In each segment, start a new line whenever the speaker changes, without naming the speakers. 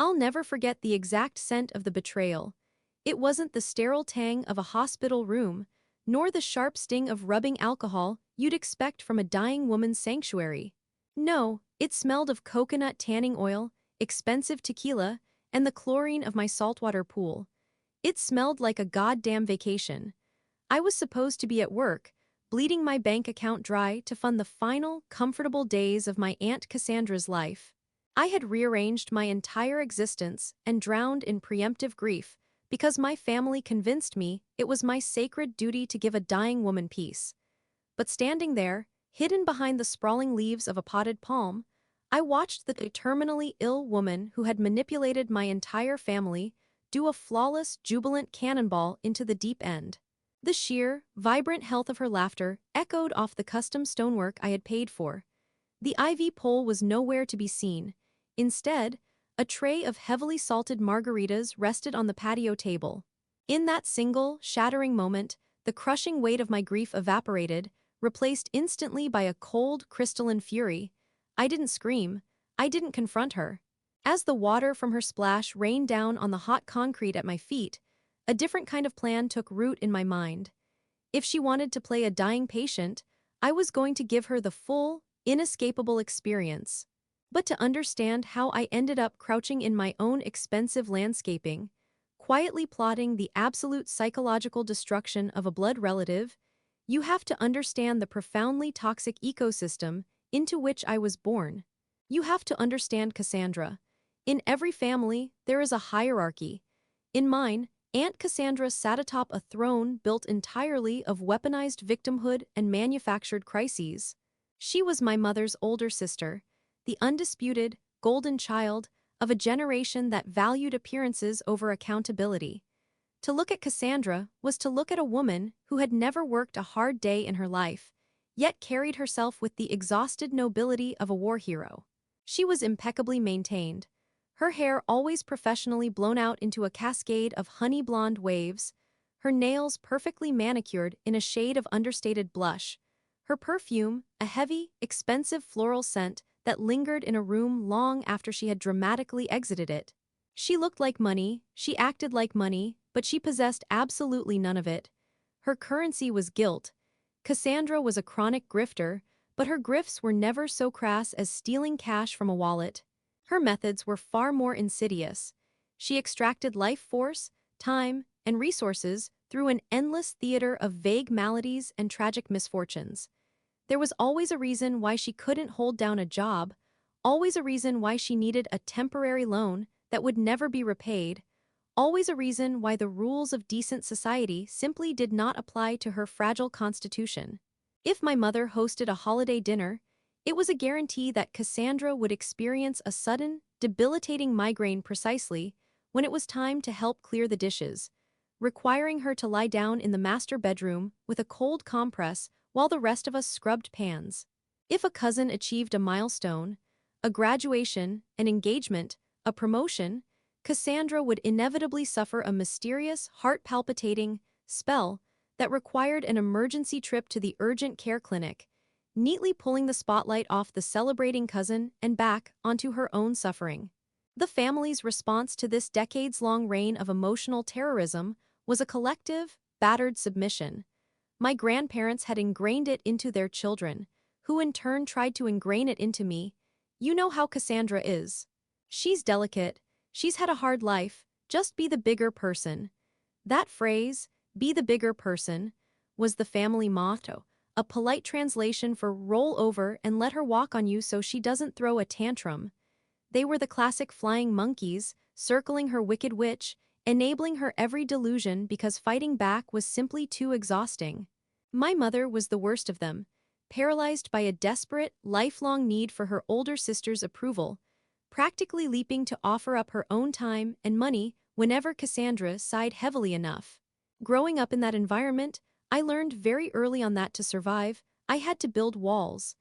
I'll never forget the exact scent of the betrayal. It wasn't the sterile tang of a hospital room, nor the sharp sting of rubbing alcohol you'd expect from a dying woman's sanctuary. No, it smelled of coconut tanning oil, expensive tequila, and the chlorine of my saltwater pool. It smelled like a goddamn vacation. I was supposed to be at work, bleeding my bank account dry to fund the final, comfortable days of my Aunt Cassandra's life. I had rearranged my entire existence and drowned in preemptive grief because my family convinced me it was my sacred duty to give a dying woman peace. But standing there, hidden behind the sprawling leaves of a potted palm, I watched the terminally ill woman who had manipulated my entire family do a flawless, jubilant cannonball into the deep end. The sheer, vibrant health of her laughter echoed off the custom stonework I had paid for. The IV pole was nowhere to be seen. Instead, a tray of heavily salted margaritas rested on the patio table. In that single, shattering moment, the crushing weight of my grief evaporated, replaced instantly by a cold, crystalline fury. I didn't scream. I didn't confront her. As the water from her splash rained down on the hot concrete at my feet, a different kind of plan took root in my mind. If she wanted to play a dying patient, I was going to give her the full, inescapable experience. But to understand how I ended up crouching in my own expensive landscaping, quietly plotting the absolute psychological destruction of a blood relative, you have to understand the profoundly toxic ecosystem into which I was born. You have to understand Cassandra. In every family, there is a hierarchy. In mine, Aunt Cassandra sat atop a throne built entirely of weaponized victimhood and manufactured crises. She was my mother's older sister, the undisputed, golden child of a generation that valued appearances over accountability. To look at Cassandra was to look at a woman who had never worked a hard day in her life, yet carried herself with the exhausted nobility of a war hero. She was impeccably maintained, her hair always professionally blown out into a cascade of honey-blonde waves, her nails perfectly manicured in a shade of understated blush, her perfume a heavy, expensive floral scent that lingered in a room long after she had dramatically exited it. She looked like money, she acted like money, but she possessed absolutely none of it. Her currency was guilt. Cassandra was a chronic grifter, but her grifts were never so crass as stealing cash from a wallet. Her methods were far more insidious. She extracted life force, time, and resources through an endless theater of vague maladies and tragic misfortunes. There was always a reason why she couldn't hold down a job, always a reason why she needed a temporary loan that would never be repaid, always a reason why the rules of decent society simply did not apply to her fragile constitution. If my mother hosted a holiday dinner, it was a guarantee that Cassandra would experience a sudden, debilitating migraine precisely when it was time to help clear the dishes, requiring her to lie down in the master bedroom with a cold compress while the rest of us scrubbed pans. If a cousin achieved a milestone, a graduation, an engagement, a promotion, Cassandra would inevitably suffer a mysterious, heart-palpitating spell that required an emergency trip to the urgent care clinic, neatly pulling the spotlight off the celebrating cousin and back onto her own suffering. The family's response to this decades-long reign of emotional terrorism was a collective, battered submission. My grandparents had ingrained it into their children, who in turn tried to ingrain it into me. You know how Cassandra is. She's delicate, she's had a hard life, just be the bigger person. That phrase, be the bigger person, was the family motto, a polite translation for roll over and let her walk on you so she doesn't throw a tantrum. They were the classic flying monkeys, circling her wicked witch, enabling her every delusion because fighting back was simply too exhausting. My mother was the worst of them, paralyzed by a desperate, lifelong need for her older sister's approval, practically leaping to offer up her own time and money whenever Cassandra sighed heavily enough. Growing up in that environment, I learned very early on that to survive, I had to build walls.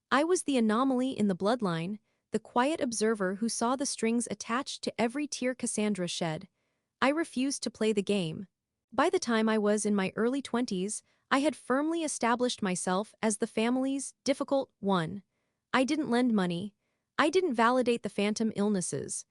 I was the anomaly in the bloodline, the quiet observer who saw the strings attached to every tear Cassandra shed. I refused to play the game. By the time I was in my early 20s, I had firmly established myself as the family's difficult one. I didn't lend money. I didn't validate the phantom illnesses.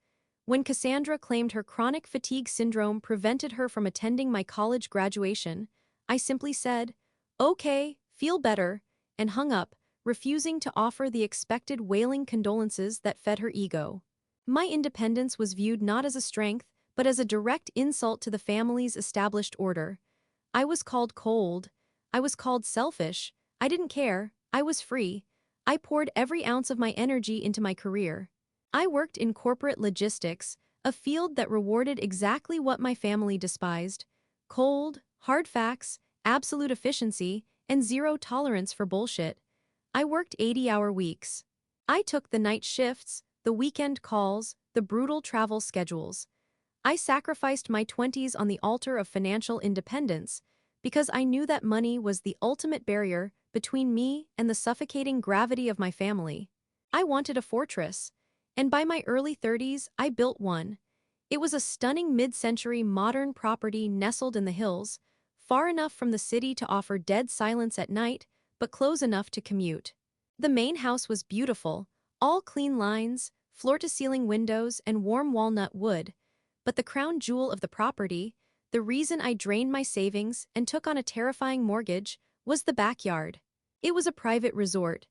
When Cassandra claimed her chronic fatigue syndrome prevented her from attending my college graduation, I simply said, "Okay, feel better," and hung up, refusing to offer the expected wailing condolences that fed her ego. My independence was viewed not as a strength, but as a direct insult to the family's established order. I was called cold. I was called selfish. I didn't care. I was free. I poured every ounce of my energy into my career. I worked in corporate logistics, a field that rewarded exactly what my family despised: cold, hard facts, absolute efficiency, and zero tolerance for bullshit. I worked 80-hour weeks. I took the night shifts, the weekend calls, the brutal travel schedules. I sacrificed my 20s on the altar of financial independence because I knew that money was the ultimate barrier between me and the suffocating gravity of my family. I wanted a fortress, and by my early 30s, I built one. It was a stunning mid-century modern property nestled in the hills, far enough from the city to offer dead silence at night, but close enough to commute. The main house was beautiful, all clean lines, floor-to-ceiling windows, and warm walnut wood. But the crown jewel of the property, the reason I drained my savings and took on a terrifying mortgage, was the backyard. It was a private resort.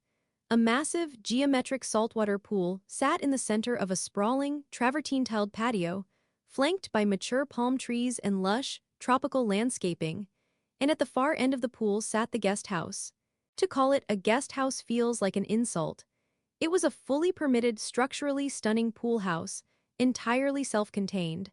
A massive, geometric saltwater pool sat in the center of a sprawling, travertine-tiled patio, flanked by mature palm trees and lush, tropical landscaping, and at the far end of the pool sat the guest house. To call it a guest house feels like an insult. It was a fully permitted, structurally stunning pool house, entirely self-contained.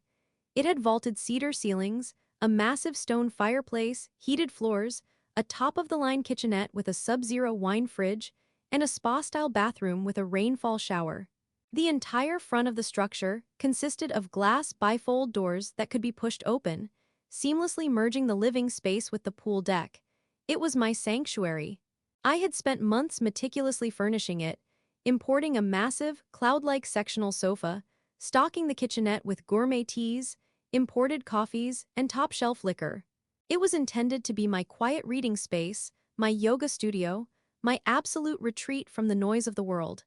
It had vaulted cedar ceilings, a massive stone fireplace, heated floors, a top-of-the-line kitchenette with a sub-zero wine fridge, and a spa-style bathroom with a rainfall shower. The entire front of the structure consisted of glass bifold doors that could be pushed open, seamlessly merging the living space with the pool deck. It was my sanctuary. I had spent months meticulously furnishing it, importing a massive, cloud-like sectional sofa, stocking the kitchenette with gourmet teas, imported coffees, and top-shelf liquor. It was intended to be my quiet reading space, my yoga studio, my absolute retreat from the noise of the world.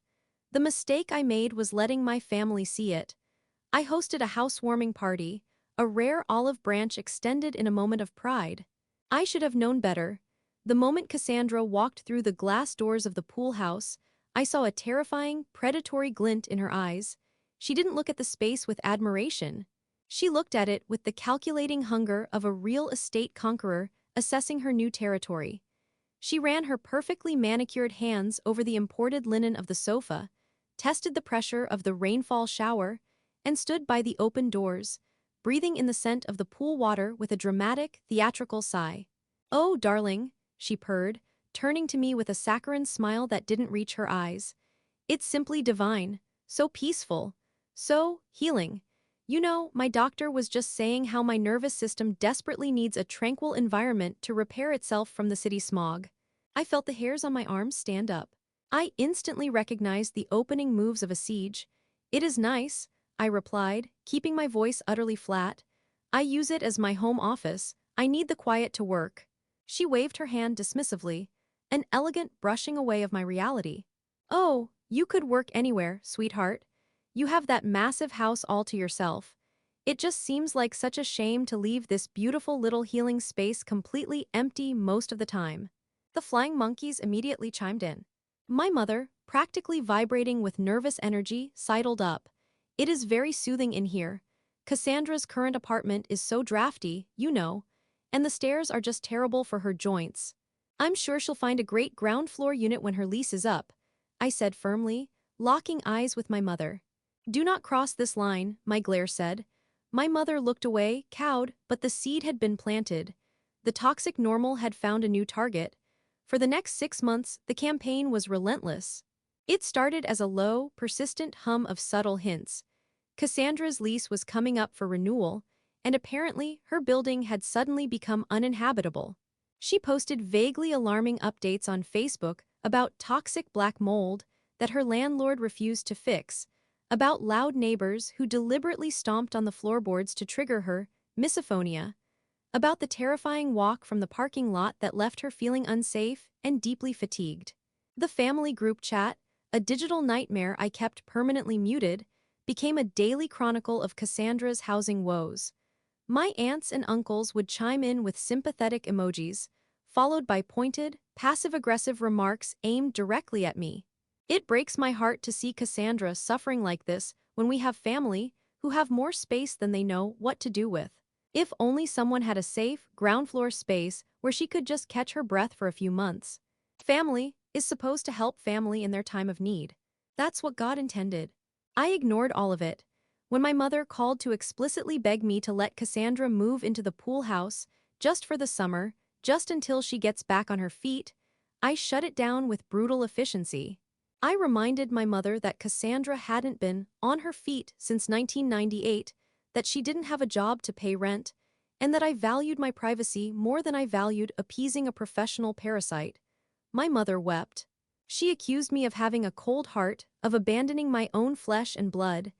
The mistake I made was letting my family see it. I hosted a housewarming party, a rare olive branch extended in a moment of pride. I should have known better. The moment Cassandra walked through the glass doors of the pool house, I saw a terrifying, predatory glint in her eyes. She didn't look at the space with admiration. She looked at it with the calculating hunger of a real estate conqueror assessing her new territory. She ran her perfectly manicured hands over the imported linen of the sofa, tested the pressure of the rainfall shower, and stood by the open doors, breathing in the scent of the pool water with a dramatic, theatrical sigh. "Oh, darling," she purred, turning to me with a saccharine smile that didn't reach her eyes. "It's simply divine, so peaceful, so healing. You know, my doctor was just saying how my nervous system desperately needs a tranquil environment to repair itself from the city smog." I felt the hairs on my arms stand up. I instantly recognized the opening moves of a siege. "It is nice," I replied, keeping my voice utterly flat. "I use it as my home office. I need the quiet to work." She waved her hand dismissively, an elegant brushing away of my reality. "Oh, you could work anywhere, sweetheart. You have that massive house all to yourself. It just seems like such a shame to leave this beautiful little healing space completely empty most of the time." The flying monkeys immediately chimed in. My mother, practically vibrating with nervous energy, sidled up. "It is very soothing in here. Cassandra's current apartment is so drafty, you know, and the stairs are just terrible for her joints. I'm sure she'll find a great ground floor unit when her lease is up," I said firmly, locking eyes with my mother. "Do not cross this line," my glare said. My mother looked away, cowed, but the seed had been planted. The toxic normal had found a new target. For the next 6 months, the campaign was relentless. It started as a low, persistent hum of subtle hints. Cassandra's lease was coming up for renewal, and apparently her building had suddenly become uninhabitable. She posted vaguely alarming updates on Facebook about toxic black mold that her landlord refused to fix, about loud neighbors who deliberately stomped on the floorboards to trigger her misophonia, about the terrifying walk from the parking lot that left her feeling unsafe and deeply fatigued. The family group chat, a digital nightmare I kept permanently muted, became a daily chronicle of Cassandra's housing woes. My aunts and uncles would chime in with sympathetic emojis, followed by pointed, passive-aggressive remarks aimed directly at me. It breaks my heart to see Cassandra suffering like this when we have family who have more space than they know what to do with. If only someone had a safe, ground-floor space where she could just catch her breath for a few months. Family is supposed to help family in their time of need. That's what God intended. I ignored all of it. When my mother called to explicitly beg me to let Cassandra move into the pool house, just for the summer, just until she gets back on her feet, I shut it down with brutal efficiency. I reminded my mother that Cassandra hadn't been on her feet since 1998, that she didn't have a job to pay rent, and that I valued my privacy more than I valued appeasing a professional parasite. My mother wept. She accused me of having a cold heart, of abandoning my own flesh and blood.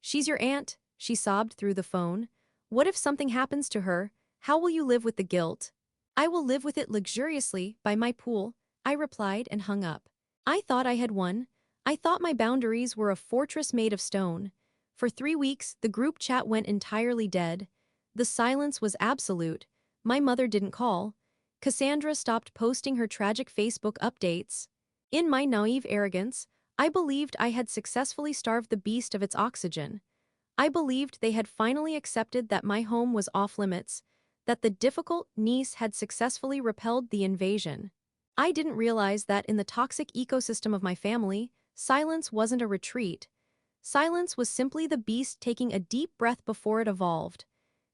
"She's your aunt," she sobbed through the phone. "What if something happens to her? How will you live with the guilt?" "I will live with it luxuriously, by my pool," I replied and hung up. I thought I had won. I thought my boundaries were a fortress made of stone. For 3 weeks, the group chat went entirely dead. The silence was absolute. My mother didn't call. Cassandra stopped posting her tragic Facebook updates. In my naive arrogance, I believed I had successfully starved the beast of its oxygen. I believed they had finally accepted that my home was off-limits, that the difficult niece had successfully repelled the invasion. I didn't realize that in the toxic ecosystem of my family, silence wasn't a retreat. Silence was simply the beast taking a deep breath before it evolved.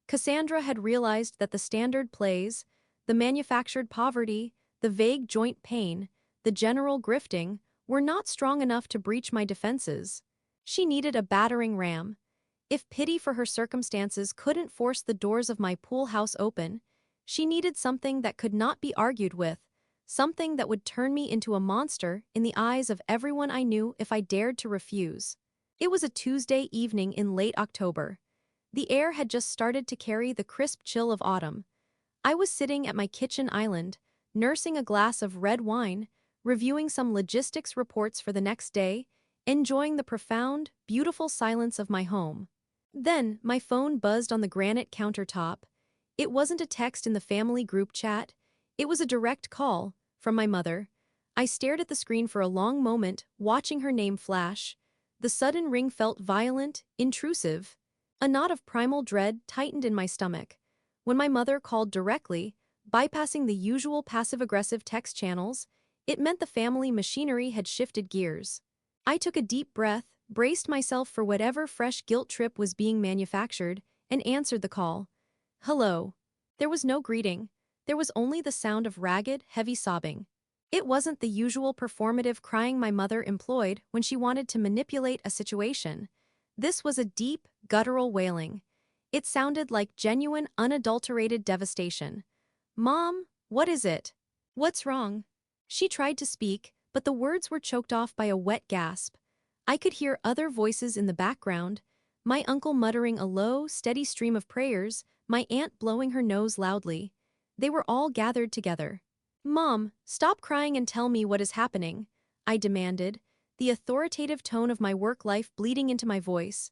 Cassandra had realized that the standard plays, the manufactured poverty, the vague joint pain, the general grifting, were not strong enough to breach my defenses. She needed a battering ram. If pity for her circumstances couldn't force the doors of my pool house open, she needed something that could not be argued with, something that would turn me into a monster in the eyes of everyone I knew if I dared to refuse. It was a Tuesday evening in late October. The air had just started to carry the crisp chill of autumn. I was sitting at my kitchen island, nursing a glass of red wine, reviewing some logistics reports for the next day, enjoying the profound, beautiful silence of my home. Then, my phone buzzed on the granite countertop. It wasn't a text in the family group chat. It was a direct call, from my mother. I stared at the screen for a long moment, watching her name flash. The sudden ring felt violent, intrusive. A knot of primal dread tightened in my stomach. When my mother called directly, bypassing the usual passive-aggressive text channels, it meant the family machinery had shifted gears. I took a deep breath, braced myself for whatever fresh guilt trip was being manufactured, and answered the call. "Hello." There was no greeting. There was only the sound of ragged, heavy sobbing. It wasn't the usual performative crying my mother employed when she wanted to manipulate a situation. This was a deep, guttural wailing. It sounded like genuine, unadulterated devastation. "Mom, what is it? What's wrong?" She tried to speak, but the words were choked off by a wet gasp. I could hear other voices in the background, my uncle muttering a low, steady stream of prayers, my aunt blowing her nose loudly. They were all gathered together. "Mom, stop crying and tell me what is happening," I demanded, the authoritative tone of my work life bleeding into my voice.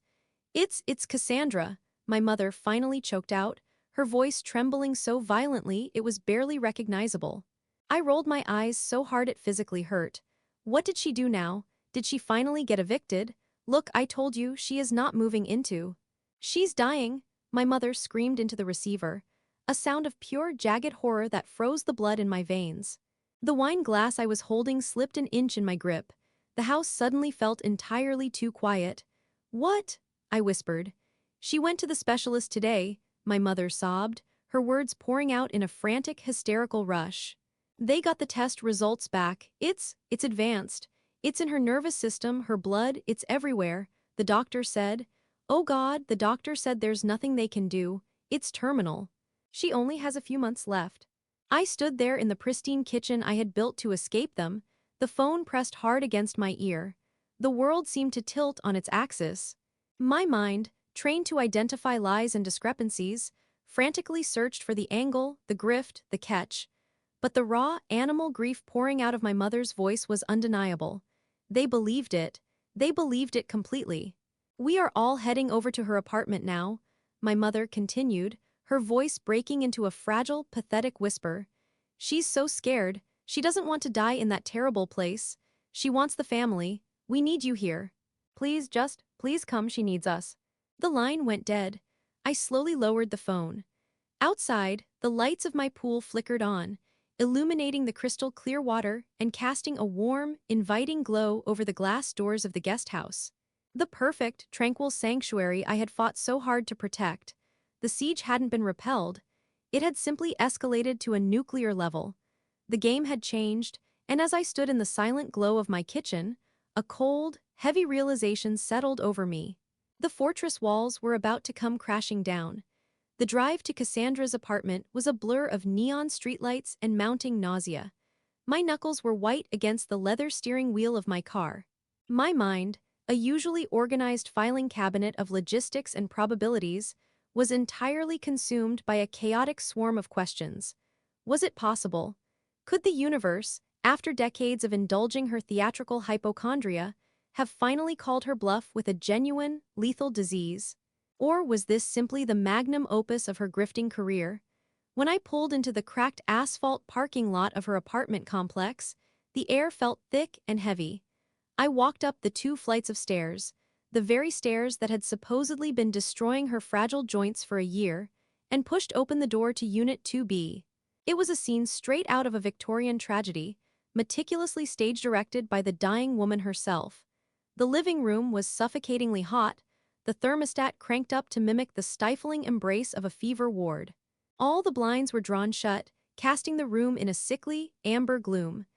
It's Cassandra," my mother finally choked out, her voice trembling so violently it was barely recognizable. I rolled my eyes so hard it physically hurt. What did she do now? Did she finally get evicted? "Look, I told you, she is not moving into." "She's dying," my mother screamed into the receiver. A sound of pure, jagged horror that froze the blood in my veins. The wine glass I was holding slipped an inch in my grip. The house suddenly felt entirely too quiet. "What?" I whispered. "She went to the specialist today," my mother sobbed, her words pouring out in a frantic, hysterical rush. "They got the test results back. It's advanced. It's in her nervous system, her blood, it's everywhere," the doctor said. "Oh God," the doctor said, "there's nothing they can do. It's terminal. She only has a few months left." I stood there in the pristine kitchen I had built to escape them, the phone pressed hard against my ear. The world seemed to tilt on its axis. My mind, trained to identify lies and discrepancies, frantically searched for the angle, the grift, the catch. But the raw, animal grief pouring out of my mother's voice was undeniable. They believed it. They believed it completely. We are all heading over to her apartment now, my mother continued, her voice breaking into a fragile, pathetic whisper. She's so scared, she doesn't want to die in that terrible place. She wants the family. We need you here. Please come, she needs us. The line went dead. I slowly lowered the phone. Outside, the lights of my pool flickered on, illuminating the crystal clear water and casting a warm, inviting glow over the glass doors of the guest house. The perfect, tranquil sanctuary I had fought so hard to protect. The siege hadn't been repelled. It had simply escalated to a nuclear level. The game had changed, and as I stood in the silent glow of my kitchen, a cold, heavy realization settled over me. The fortress walls were about to come crashing down. The drive to Cassandra's apartment was a blur of neon streetlights and mounting nausea. My knuckles were white against the leather steering wheel of my car. My mind, a usually organized filing cabinet of logistics and probabilities, was entirely consumed by a chaotic swarm of questions. Was it possible? Could the universe, after decades of indulging her theatrical hypochondria, have finally called her bluff with a genuine, lethal disease? Or was this simply the magnum opus of her grifting career? When I pulled into the cracked asphalt parking lot of her apartment complex, the air felt thick and heavy. I walked up the 2 flights of stairs, the very stairs that had supposedly been destroying her fragile joints for a year, and pushed open the door to Unit 2B. It was a scene straight out of a Victorian tragedy, meticulously stage-directed by the dying woman herself. The living room was suffocatingly hot, the thermostat cranked up to mimic the stifling embrace of a fever ward. All the blinds were drawn shut, casting the room in a sickly, amber gloom.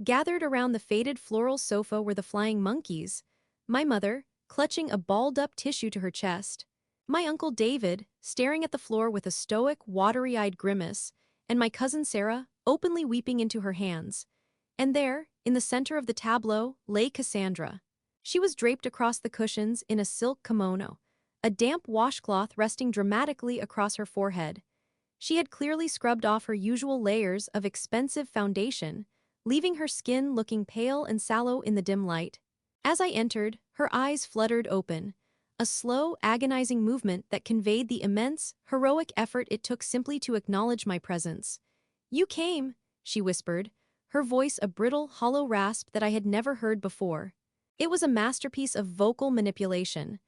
Gathered around the faded floral sofa were the flying monkeys, my mother, clutching a balled-up tissue to her chest, my Uncle David, staring at the floor with a stoic, watery-eyed grimace, and my cousin Sarah, openly weeping into her hands. And there, in the center of the tableau, lay Cassandra. She was draped across the cushions in a silk kimono, a damp washcloth resting dramatically across her forehead. She had clearly scrubbed off her usual layers of expensive foundation, leaving her skin looking pale and sallow in the dim light. As I entered, her eyes fluttered open, a slow, agonizing movement that conveyed the immense, heroic effort it took simply to acknowledge my presence. "You came," she whispered, her voice a brittle, hollow rasp that I had never heard before. It was a masterpiece of vocal manipulation.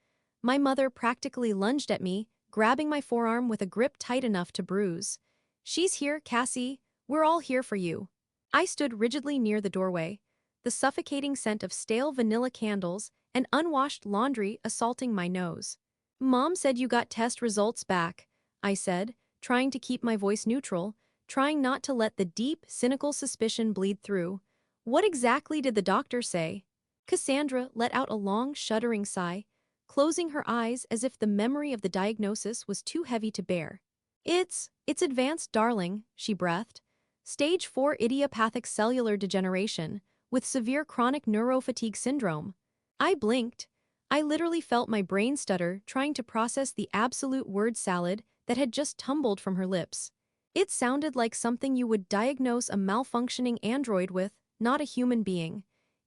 My mother practically lunged at me, grabbing my forearm with a grip tight enough to bruise. "She's here, Cassie. We're all here for you." I stood rigidly near the doorway, the suffocating scent of stale vanilla candles and unwashed laundry assaulting my nose. "Mom said you got test results back," I said, trying to keep my voice neutral, trying not to let the deep, cynical suspicion bleed through. "What exactly did the doctor say?" Cassandra let out a long, shuddering sigh, closing her eyes as if the memory of the diagnosis was too heavy to bear. It's advanced, darling," she breathed. "Stage 4 idiopathic cellular degeneration, with severe chronic neurofatigue syndrome." I blinked. I literally felt my brain stutter trying to process the absolute word salad that had just tumbled from her lips. It sounded like something you would diagnose a malfunctioning android with, not a human being.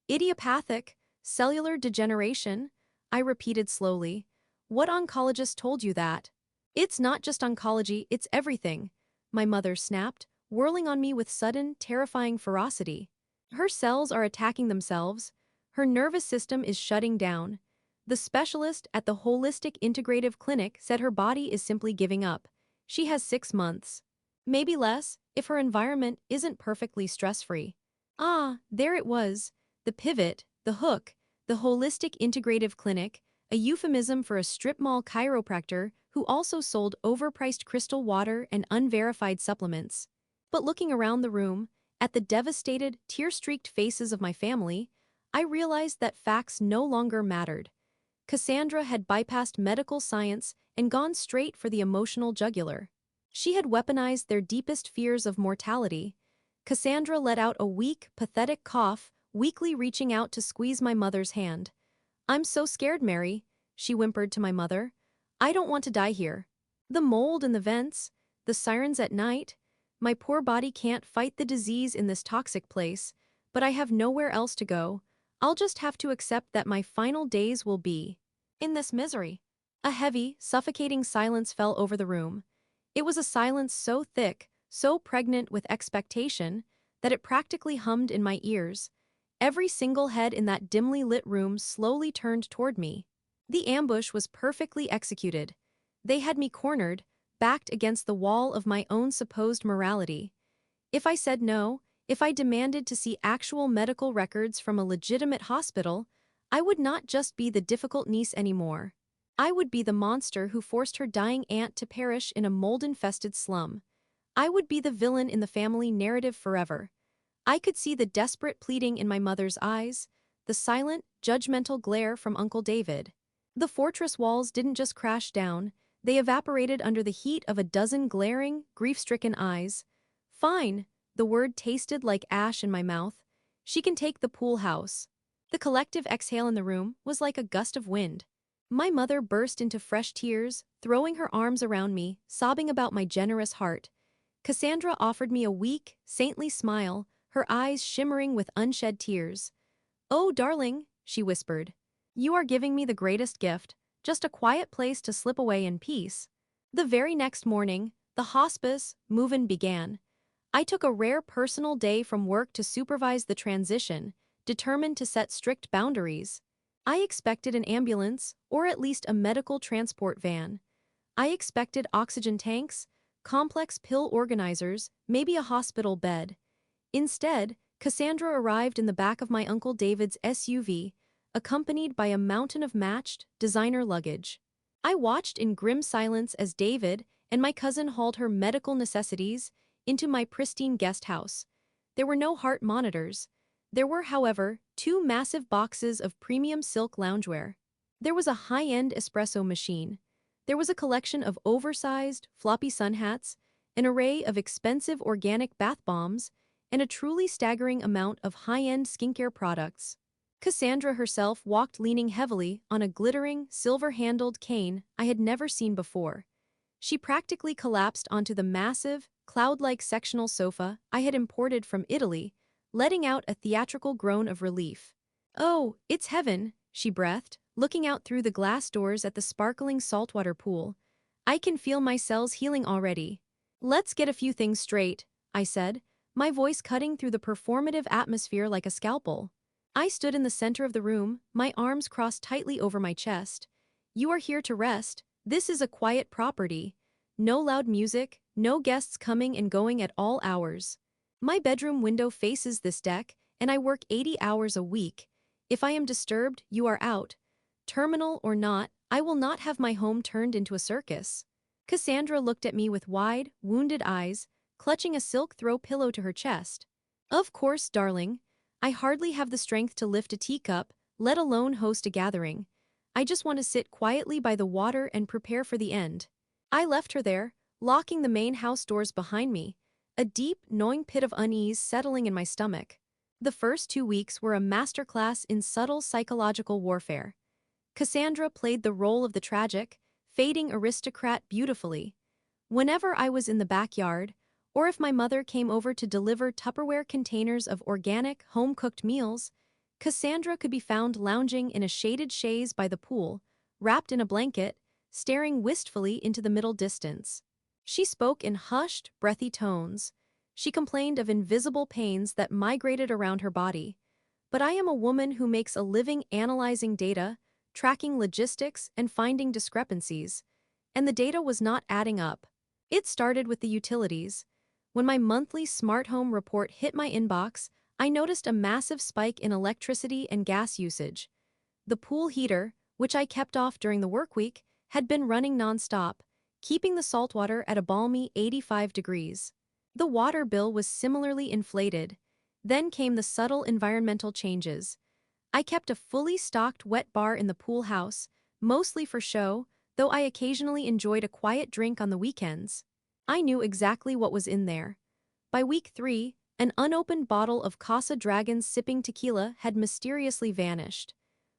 "Idiopathic cellular degeneration," I repeated slowly. "What oncologist told you that?" "It's not just oncology, it's everything," my mother snapped, whirling on me with sudden, terrifying ferocity. "Her cells are attacking themselves. Her nervous system is shutting down. The specialist at the Holistic Integrative Clinic said her body is simply giving up. She has 6 months. Maybe less, if her environment isn't perfectly stress-free." Ah, there it was. The pivot, the hook, the Holistic Integrative Clinic, a euphemism for a strip mall chiropractor who also sold overpriced crystal water and unverified supplements. But looking around the room, at the devastated, tear-streaked faces of my family, I realized that facts no longer mattered. Cassandra had bypassed medical science and gone straight for the emotional jugular. She had weaponized their deepest fears of mortality. Cassandra let out a weak, pathetic cough, weakly reaching out to squeeze my mother's hand. "I'm so scared, Mary," she whimpered to my mother. "I don't want to die here. The mold in the vents, the sirens at night. My poor body can't fight the disease in this toxic place, but I have nowhere else to go. I'll just have to accept that my final days will be." In this misery, a heavy, suffocating silence fell over the room. It was a silence so thick, so pregnant with expectation, that it practically hummed in my ears. Every single head in that dimly lit room slowly turned toward me. The ambush was perfectly executed. They had me cornered, backed against the wall of my own supposed morality. If I said no, if I demanded to see actual medical records from a legitimate hospital, I would not just be the difficult niece anymore. I would be the monster who forced her dying aunt to perish in a mold-infested slum. I would be the villain in the family narrative forever. I could see the desperate pleading in my mother's eyes, the silent, judgmental glare from Uncle David. The fortress walls didn't just crash down, they evaporated under the heat of a dozen glaring, grief-stricken eyes. Fine, the word tasted like ash in my mouth. She can take the pool house. The collective exhale in the room was like a gust of wind. My mother burst into fresh tears, throwing her arms around me, sobbing about my generous heart. Cassandra offered me a weak, saintly smile, her eyes shimmering with unshed tears. "Oh, darling," she whispered. "You are giving me the greatest gift, just a quiet place to slip away in peace." The very next morning, the hospice move-in began. I took a rare personal day from work to supervise the transition, determined to set strict boundaries. I expected an ambulance, or at least a medical transport van. I expected oxygen tanks, complex pill organizers, maybe a hospital bed. Instead, Cassandra arrived in the back of my Uncle David's SUV, accompanied by a mountain of matched, designer luggage. I watched in grim silence as David and my cousin hauled her medical necessities into my pristine guest house. There were no heart monitors. There were, however, two massive boxes of premium silk loungewear. There was a high-end espresso machine. There was a collection of oversized, floppy sun hats, an array of expensive organic bath bombs, and a truly staggering amount of high-end skincare products. Cassandra herself walked leaning heavily on a glittering, silver-handled cane I had never seen before. She practically collapsed onto the massive, cloud-like sectional sofa I had imported from Italy, letting out a theatrical groan of relief. "Oh, it's heaven," she breathed, looking out through the glass doors at the sparkling saltwater pool. "I can feel my cells healing already." "Let's get a few things straight," I said, my voice cutting through the performative atmosphere like a scalpel. I stood in the center of the room, my arms crossed tightly over my chest. "You are here to rest. This is a quiet property. No loud music, no guests coming and going at all hours. My bedroom window faces this deck, and I work 80 hours a week. If I am disturbed, you are out. Terminal or not, I will not have my home turned into a circus." Cassandra looked at me with wide, wounded eyes, clutching a silk throw pillow to her chest. "Of course, darling. I hardly have the strength to lift a teacup, let alone host a gathering. I just want to sit quietly by the water and prepare for the end." I left her there, locking the main house doors behind me, a deep, gnawing pit of unease settling in my stomach. The first 2 weeks were a masterclass in subtle psychological warfare. Cassandra played the role of the tragic, fading aristocrat beautifully. Whenever I was in the backyard, or if my mother came over to deliver Tupperware containers of organic, home-cooked meals, Cassandra could be found lounging in a shaded chaise by the pool, wrapped in a blanket, staring wistfully into the middle distance. She spoke in hushed, breathy tones. She complained of invisible pains that migrated around her body. But I am a woman who makes a living analyzing data, tracking logistics, and finding discrepancies. And the data was not adding up. It started with the utilities. When my monthly smart home report hit my inbox, I noticed a massive spike in electricity and gas usage. The pool heater, which I kept off during the work week, had been running nonstop, keeping the saltwater at a balmy 85 degrees. The water bill was similarly inflated. Then came the subtle environmental changes. I kept a fully stocked wet bar in the pool house, mostly for show, though I occasionally enjoyed a quiet drink on the weekends. I knew exactly what was in there. By week 3, an unopened bottle of Casa Dragon's sipping tequila had mysteriously vanished.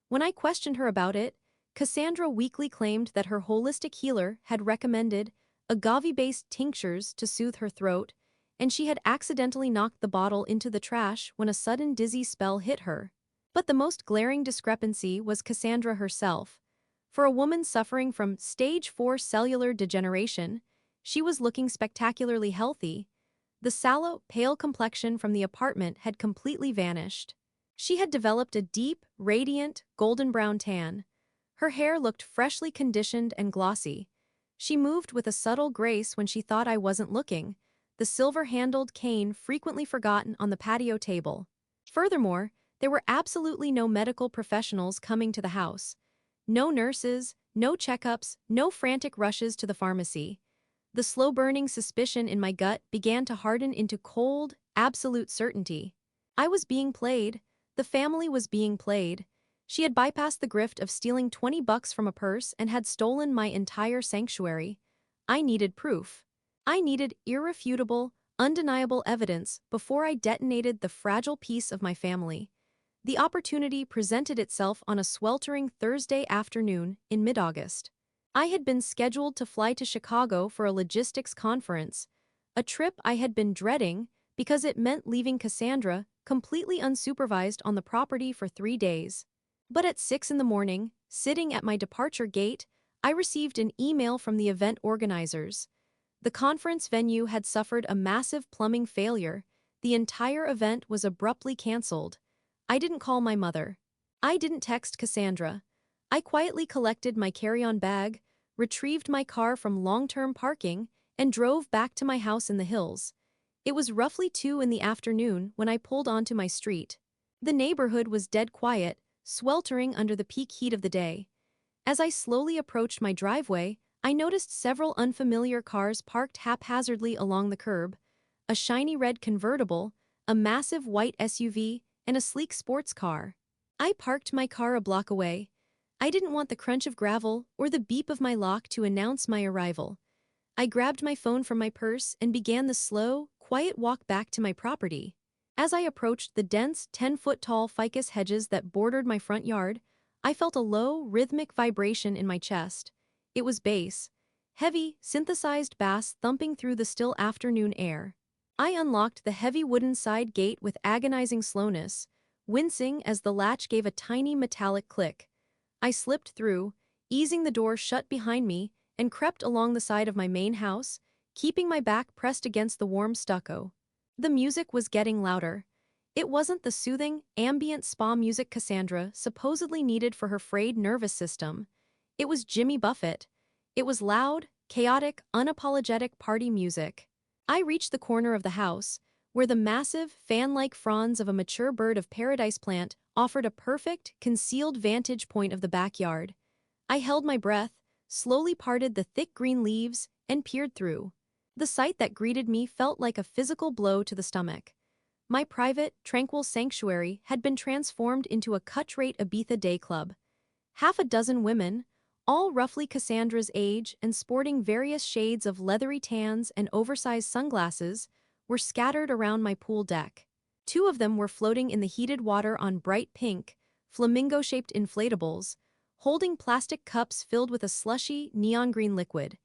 When I questioned her about it, Cassandra weakly claimed that her holistic healer had recommended agave-based tinctures to soothe her throat, and she had accidentally knocked the bottle into the trash when a sudden dizzy spell hit her. But the most glaring discrepancy was Cassandra herself. For a woman suffering from stage 4 cellular degeneration, she was looking spectacularly healthy. The sallow, pale complexion from the apartment had completely vanished. She had developed a deep, radiant, golden brown tan. Her hair looked freshly conditioned and glossy. She moved with a subtle grace when she thought I wasn't looking, the silver-handled cane frequently forgotten on the patio table. Furthermore, there were absolutely no medical professionals coming to the house. No nurses, no checkups, no frantic rushes to the pharmacy. The slow-burning suspicion in my gut began to harden into cold, absolute certainty. I was being played. The family was being played. She had bypassed the grift of stealing $20 from a purse and had stolen my entire sanctuary. I needed proof. I needed irrefutable, undeniable evidence before I detonated the fragile peace of my family. The opportunity presented itself on a sweltering Thursday afternoon in mid-August. I had been scheduled to fly to Chicago for a logistics conference, a trip I had been dreading because it meant leaving Cassandra completely unsupervised on the property for 3 days. But at 6 in the morning, sitting at my departure gate, I received an email from the event organizers. The conference venue had suffered a massive plumbing failure. The entire event was abruptly canceled. I didn't call my mother. I didn't text Cassandra. I quietly collected my carry-on bag, retrieved my car from long-term parking, and drove back to my house in the hills. It was roughly 2 in the afternoon when I pulled onto my street. The neighborhood was dead quiet, sweltering under the peak heat of the day. As I slowly approached my driveway, I noticed several unfamiliar cars parked haphazardly along the curb: a shiny red convertible, a massive white SUV, and a sleek sports car. I parked my car a block away. I didn't want the crunch of gravel or the beep of my lock to announce my arrival. I grabbed my phone from my purse and began the slow, quiet walk back to my property. As I approached the dense, 10-foot-tall ficus hedges that bordered my front yard, I felt a low, rhythmic vibration in my chest. It was bass, heavy, synthesized bass thumping through the still afternoon air. I unlocked the heavy wooden side gate with agonizing slowness, wincing as the latch gave a tiny metallic click. I slipped through, easing the door shut behind me, and crept along the side of my main house, keeping my back pressed against the warm stucco. The music was getting louder. It wasn't the soothing, ambient spa music Cassandra supposedly needed for her frayed nervous system. It was Jimmy Buffett. It was loud, chaotic, unapologetic party music. I reached the corner of the house, where the massive, fan-like fronds of a mature bird of paradise plant offered a perfect, concealed vantage point of the backyard. I held my breath, slowly parted the thick green leaves, and peered through. The sight that greeted me felt like a physical blow to the stomach. My private, tranquil sanctuary had been transformed into a cut-rate Ibiza day club. Half a dozen women, all roughly Cassandra's age and sporting various shades of leathery tans and oversized sunglasses, were scattered around my pool deck. 2 of them were floating in the heated water on bright pink, flamingo-shaped inflatables, holding plastic cups filled with a slushy, neon-green liquid.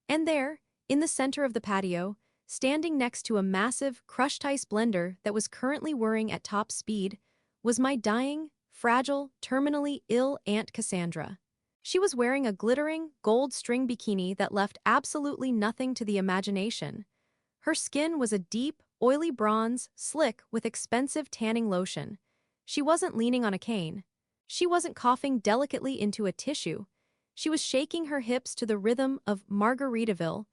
And there, in the center of the patio, standing next to a massive, crushed ice blender that was currently whirring at top speed, was my dying, fragile, terminally ill Aunt Cassandra. She was wearing a glittering, gold string bikini that left absolutely nothing to the imagination. Her skin was a deep, oily bronze, slick with expensive tanning lotion. She wasn't leaning on a cane. She wasn't coughing delicately into a tissue. She was shaking her hips to the rhythm of Margaritaville,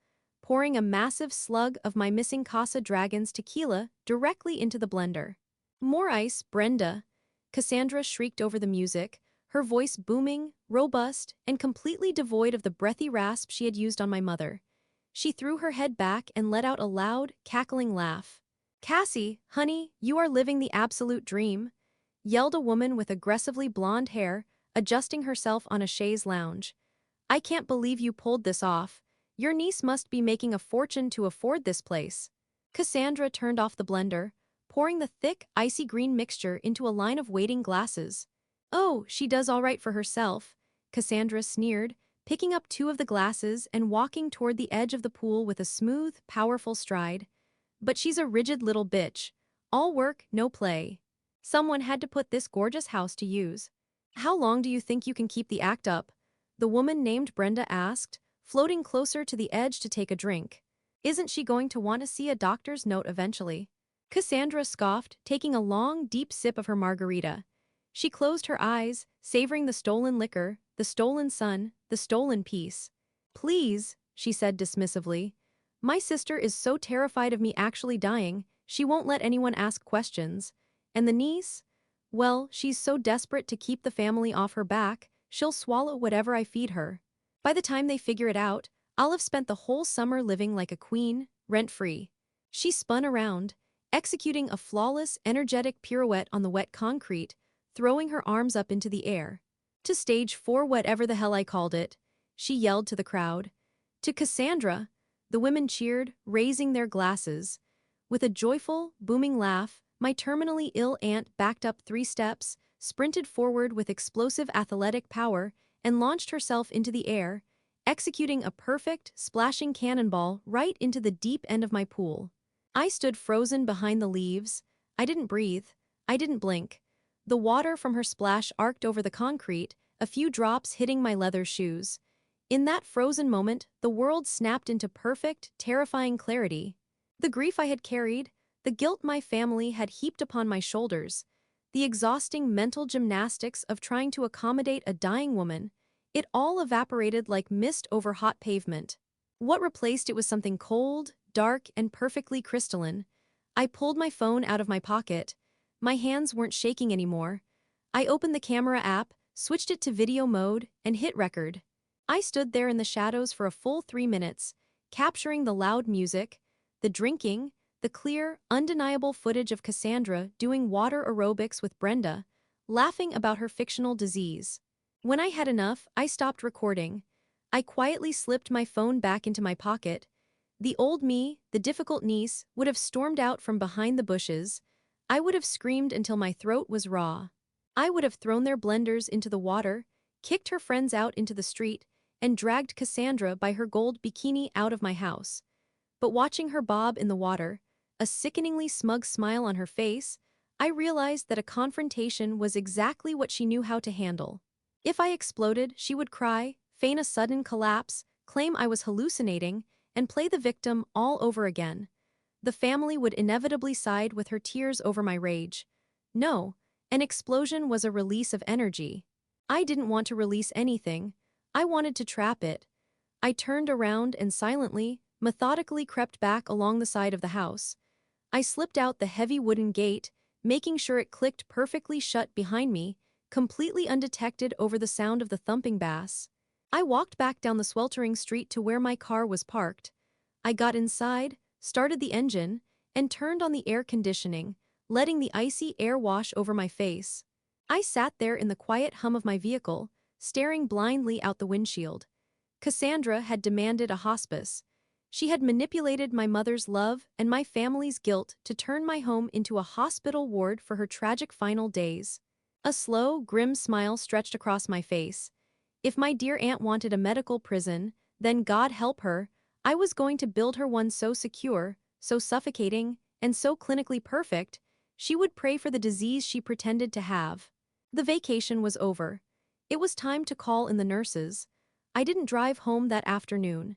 pouring a massive slug of my missing Casa Dragon's tequila directly into the blender. "More ice, Brenda," Cassandra shrieked over the music, her voice booming, robust, and completely devoid of the breathy rasp she had used on my mother. She threw her head back and let out a loud, cackling laugh. "Cassie, honey, you are living the absolute dream," yelled a woman with aggressively blonde hair, adjusting herself on a chaise lounge. "I can't believe you pulled this off. Your niece must be making a fortune to afford this place." Cassandra turned off the blender, pouring the thick, icy green mixture into a line of waiting glasses. "Oh, she does all right for herself," Cassandra sneered, picking up 2 of the glasses and walking toward the edge of the pool with a smooth, powerful stride. "But she's a rigid little bitch. All work, no play. Someone had to put this gorgeous house to use. How long do you think you can keep the act up?" the woman named Brenda asked, floating closer to the edge to take a drink. Isn't she going to want to see a doctor's note eventually? Cassandra scoffed, taking a long, deep sip of her margarita. She closed her eyes, savoring the stolen liquor, the stolen sun, the stolen peace. Please, she said dismissively. My sister is so terrified of me actually dying, she won't let anyone ask questions. And the niece? Well, she's so desperate to keep the family off her back, she'll swallow whatever I feed her. By the time they figure it out, I'll have spent the whole summer living like a queen, rent-free. She spun around, executing a flawless, energetic pirouette on the wet concrete, throwing her arms up into the air. To stage 4 whatever the hell I called it, she yelled to the crowd. To Cassandra, the women cheered, raising their glasses. With a joyful, booming laugh, my terminally ill aunt backed up 3 steps, sprinted forward with explosive athletic power, and launched herself into the air, executing a perfect, splashing cannonball right into the deep end of my pool. I stood frozen behind the leaves. I didn't breathe. I didn't blink. The water from her splash arced over the concrete, a few drops hitting my leather shoes. In that frozen moment, the world snapped into perfect, terrifying clarity. The grief I had carried, the guilt my family had heaped upon my shoulders, the exhausting mental gymnastics of trying to accommodate a dying woman, it all evaporated like mist over hot pavement. What replaced it was something cold, dark, and perfectly crystalline. I pulled my phone out of my pocket. My hands weren't shaking anymore. I opened the camera app, switched it to video mode, and hit record. I stood there in the shadows for a full 3 minutes, capturing the loud music, the drinking, the clear, undeniable footage of Cassandra doing water aerobics with Brenda, laughing about her fictional disease. When I had enough, I stopped recording. I quietly slipped my phone back into my pocket. The old me, the difficult niece, would have stormed out from behind the bushes. I would have screamed until my throat was raw. I would have thrown their blenders into the water, kicked her friends out into the street, and dragged Cassandra by her gold bikini out of my house. But watching her bob in the water, a sickeningly smug smile on her face, I realized that a confrontation was exactly what she knew how to handle. If I exploded, she would cry, feign a sudden collapse, claim I was hallucinating, and play the victim all over again. The family would inevitably side with her tears over my rage. No, an explosion was a release of energy. I didn't want to release anything. I wanted to trap it. I turned around and silently, methodically crept back along the side of the house. I slipped out the heavy wooden gate, making sure it clicked perfectly shut behind me, completely undetected over the sound of the thumping bass. I walked back down the sweltering street to where my car was parked. I got inside, started the engine, and turned on the air conditioning, letting the icy air wash over my face. I sat there in the quiet hum of my vehicle, staring blindly out the windshield. Cassandra had demanded a hospice. She had manipulated my mother's love and my family's guilt to turn my home into a hospital ward for her tragic final days. A slow, grim smile stretched across my face. If my dear aunt wanted a medical prison, then God help her, I was going to build her one so secure, so suffocating, and so clinically perfect, she would pray for the disease she pretended to have. The vacation was over. It was time to call in the nurses. I didn't drive home that afternoon.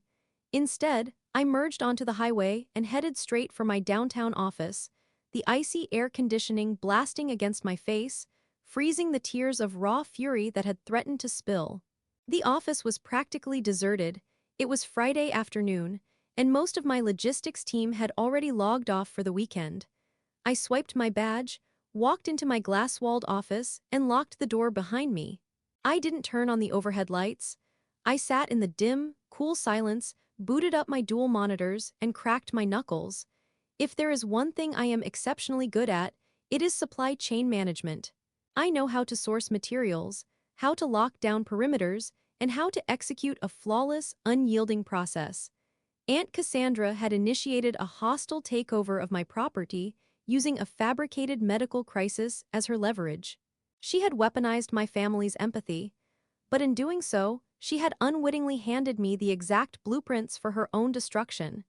Instead, I merged onto the highway and headed straight for my downtown office, the icy air conditioning blasting against my face, freezing the tears of raw fury that had threatened to spill. The office was practically deserted. It was Friday afternoon, and most of my logistics team had already logged off for the weekend. I swiped my badge, walked into my glass-walled office, and locked the door behind me. I didn't turn on the overhead lights. I sat in the dim, cool silence, booted up my dual monitors, and cracked my knuckles. If there is one thing I am exceptionally good at, it is supply chain management. I know how to source materials, how to lock down perimeters, and how to execute a flawless, unyielding process. Aunt Cassandra had initiated a hostile takeover of my property, using a fabricated medical crisis as her leverage. She had weaponized my family's empathy, but in doing so, she had unwittingly handed me the exact blueprints for her own destruction.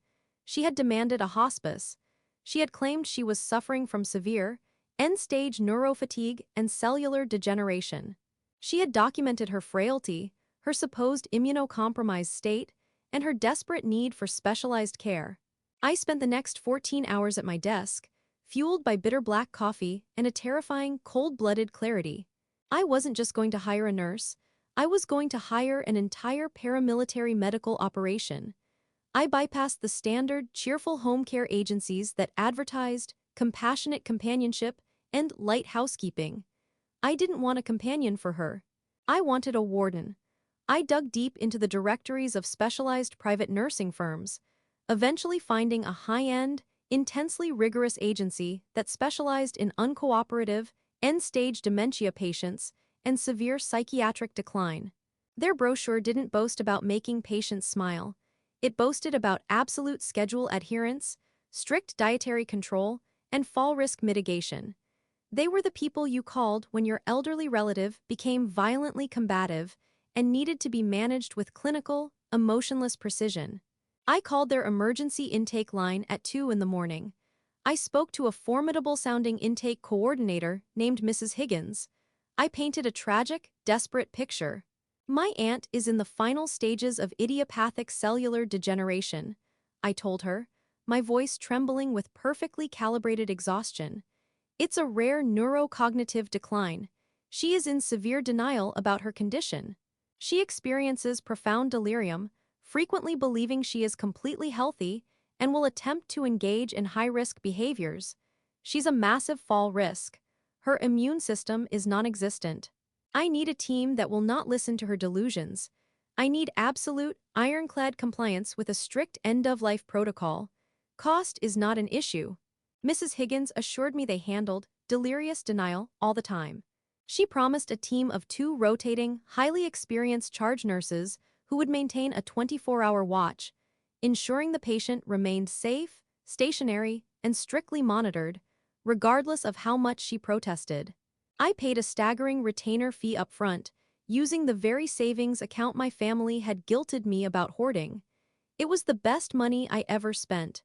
She had demanded a hospice. She had claimed she was suffering from severe, end-stage neurofatigue and cellular degeneration. She had documented her frailty, her supposed immunocompromised state, and her desperate need for specialized care. I spent the next 14 hours at my desk, fueled by bitter black coffee and a terrifying, cold-blooded clarity. I wasn't just going to hire a nurse, I was going to hire an entire paramilitary medical operation. I bypassed the standard, cheerful home care agencies that advertised compassionate companionship and light housekeeping. I didn't want a companion for her. I wanted a warden. I dug deep into the directories of specialized private nursing firms, eventually finding a high-end, intensely rigorous agency that specialized in uncooperative, end-stage dementia patients and severe psychiatric decline. Their brochure didn't boast about making patients smile. It boasted about absolute schedule adherence, strict dietary control, and fall risk mitigation. They were the people you called when your elderly relative became violently combative and needed to be managed with clinical, emotionless precision. I called their emergency intake line at 2 in the morning. I spoke to a formidable-sounding intake coordinator named Mrs. Higgins. I painted a tragic, desperate picture. My aunt is in the final stages of idiopathic cellular degeneration, I told her, my voice trembling with perfectly calibrated exhaustion. It's a rare neurocognitive decline. She is in severe denial about her condition. She experiences profound delirium, frequently believing she is completely healthy, and will attempt to engage in high-risk behaviors. She's a massive fall risk. Her immune system is non-existent. I need a team that will not listen to her delusions. I need absolute, ironclad compliance with a strict end-of-life protocol. Cost is not an issue. Mrs. Higgins assured me they handled delirious denial all the time. She promised a team of 2 rotating, highly experienced charge nurses who would maintain a 24-hour watch, ensuring the patient remained safe, stationary, and strictly monitored, regardless of how much she protested. I paid a staggering retainer fee up front, using the very savings account my family had guilted me about hoarding. It was the best money I ever spent.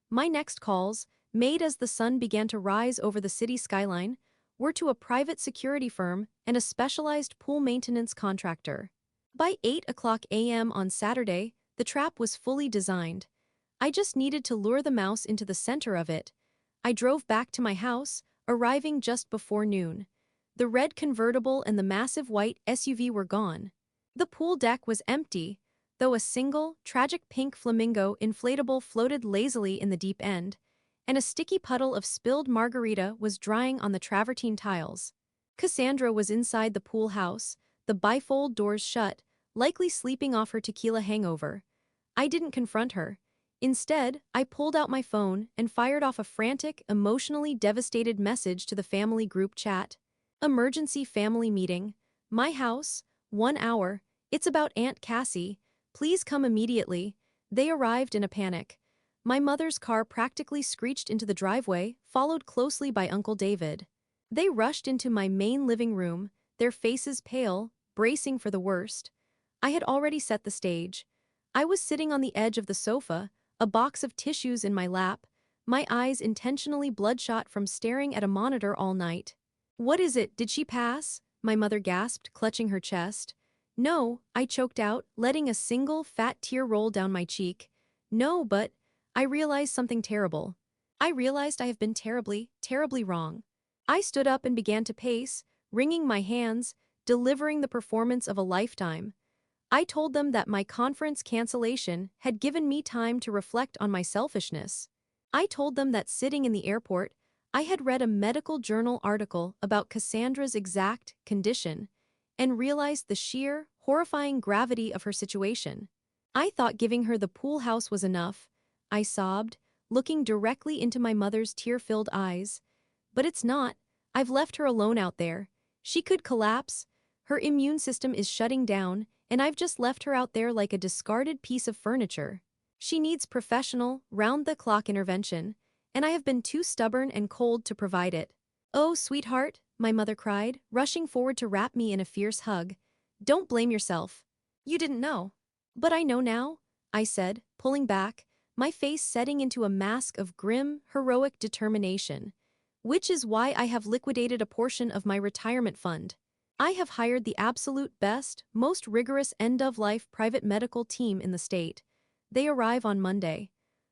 My next calls, made as the sun began to rise over the city skyline, were to a private security firm and a specialized pool maintenance contractor. By 8 a.m. on Saturday, the trap was fully designed. I just needed to lure the mouse into the center of it. I drove back to my house, arriving just before noon. The red convertible and the massive white SUV were gone. The pool deck was empty, though a single, tragic pink flamingo inflatable floated lazily in the deep end, and a sticky puddle of spilled margarita was drying on the travertine tiles. Cassandra was inside the pool house, the bifold doors shut, likely sleeping off her tequila hangover. I didn't confront her. Instead, I pulled out my phone and fired off a frantic, emotionally devastated message to the family group chat. Emergency family meeting. My house. 1 hour. It's about Aunt Cassie. Please come immediately. They arrived in a panic. My mother's car practically screeched into the driveway, followed closely by Uncle David. They rushed into my main living room, their faces pale, bracing for the worst. I had already set the stage. I was sitting on the edge of the sofa, a box of tissues in my lap, my eyes intentionally bloodshot from staring at a monitor all night. "What is it? Did she pass?" my mother gasped, clutching her chest. "No," I choked out, letting a single fat tear roll down my cheek. "No, but I realized something terrible. I realized I have been terribly, terribly wrong." I stood up and began to pace, wringing my hands, delivering the performance of a lifetime. I told them that my conference cancellation had given me time to reflect on my selfishness. I told them that sitting in the airport, I had read a medical journal article about Cassandra's exact condition and realized the sheer, horrifying gravity of her situation. I thought giving her the pool house was enough, I sobbed, looking directly into my mother's tear-filled eyes. But it's not. I've left her alone out there. She could collapse. Her immune system is shutting down, and I've just left her out there like a discarded piece of furniture. She needs professional, round-the-clock intervention, and I have been too stubborn and cold to provide it. "Oh, sweetheart," my mother cried, rushing forward to wrap me in a fierce hug. "Don't blame yourself. You didn't know." "But I know now," I said, pulling back, my face setting into a mask of grim, heroic determination. "Which is why I have liquidated a portion of my retirement fund." I have hired the absolute best, most rigorous end-of-life private medical team in the state. They arrive on Monday.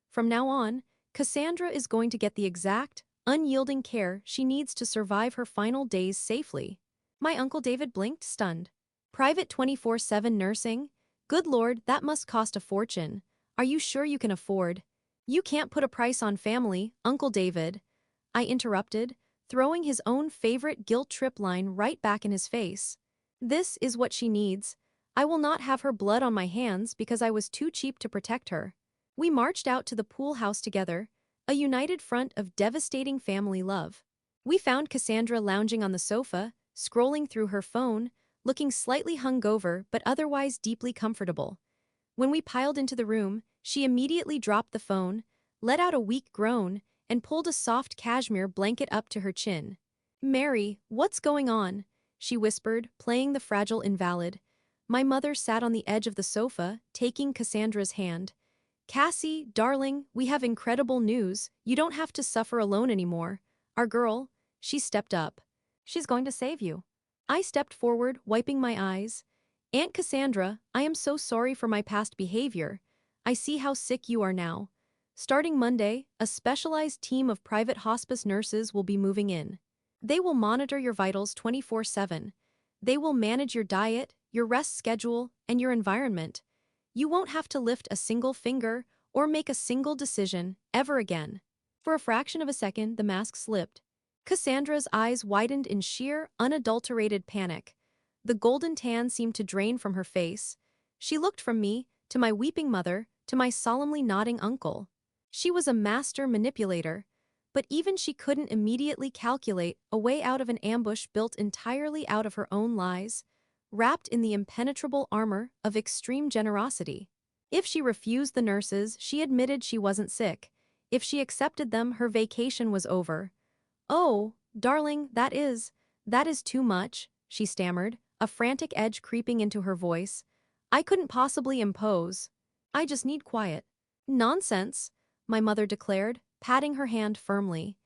From now on, Cassandra is going to get the exact, unyielding care she needs to survive her final days safely. My Uncle David blinked, stunned. Private 24/7 nursing? Good Lord, that must cost a fortune. Are you sure you can afford? You can't put a price on family, Uncle David. I interrupted, throwing his own favorite guilt trip line right back in his face. This is what she needs. I will not have her blood on my hands because I was too cheap to protect her. We marched out to the pool house together, a united front of devastating family love. We found Cassandra lounging on the sofa, scrolling through her phone, looking slightly hungover but otherwise deeply comfortable. When we piled into the room, she immediately dropped the phone, let out a weak groan, and pulled a soft cashmere blanket up to her chin. "Mary, what's going on?" she whispered, playing the fragile invalid. My mother sat on the edge of the sofa, taking Cassandra's hand. "Cassie, darling, we have incredible news. You don't have to suffer alone anymore. Our girl," she stepped up. "She's going to save you." I stepped forward, wiping my eyes. "Aunt Cassandra, I am so sorry for my past behavior. I see how sick you are now. Starting Monday, a specialized team of private hospice nurses will be moving in. They will monitor your vitals 24/7. They will manage your diet, your rest schedule, and your environment. You won't have to lift a single finger or make a single decision ever again." For a fraction of a second, the mask slipped. Cassandra's eyes widened in sheer, unadulterated panic. The golden tan seemed to drain from her face. She looked from me, to my weeping mother, to my solemnly nodding uncle. She was a master manipulator, but even she couldn't immediately calculate a way out of an ambush built entirely out of her own lies, wrapped in the impenetrable armor of extreme generosity. If she refused the nurses, she admitted she wasn't sick. If she accepted them, her vacation was over. "Oh, darling, that is too much," she stammered, a frantic edge creeping into her voice. "I couldn't possibly impose. I just need quiet." "Nonsense," my mother declared, patting her hand firmly.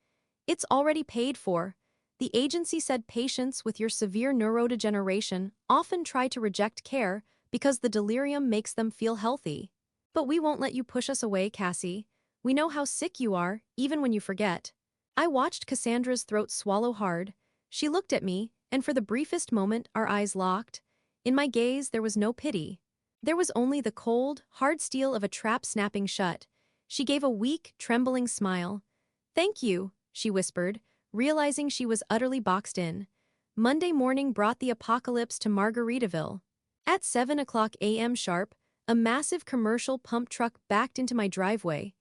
"It's already paid for. The agency said patients with your severe neurodegeneration often try to reject care because the delirium makes them feel healthy. But we won't let you push us away, Cassie. We know how sick you are, even when you forget." I watched Cassandra's throat swallow hard. She looked at me, and for the briefest moment our eyes locked. In my gaze there was no pity. There was only the cold, hard steel of a trap snapping shut. She gave a weak, trembling smile. "Thank you," she whispered, realizing she was utterly boxed in. Monday morning brought the apocalypse to Margaritaville. At 7 a.m. sharp, a massive commercial pump truck backed into my driveway.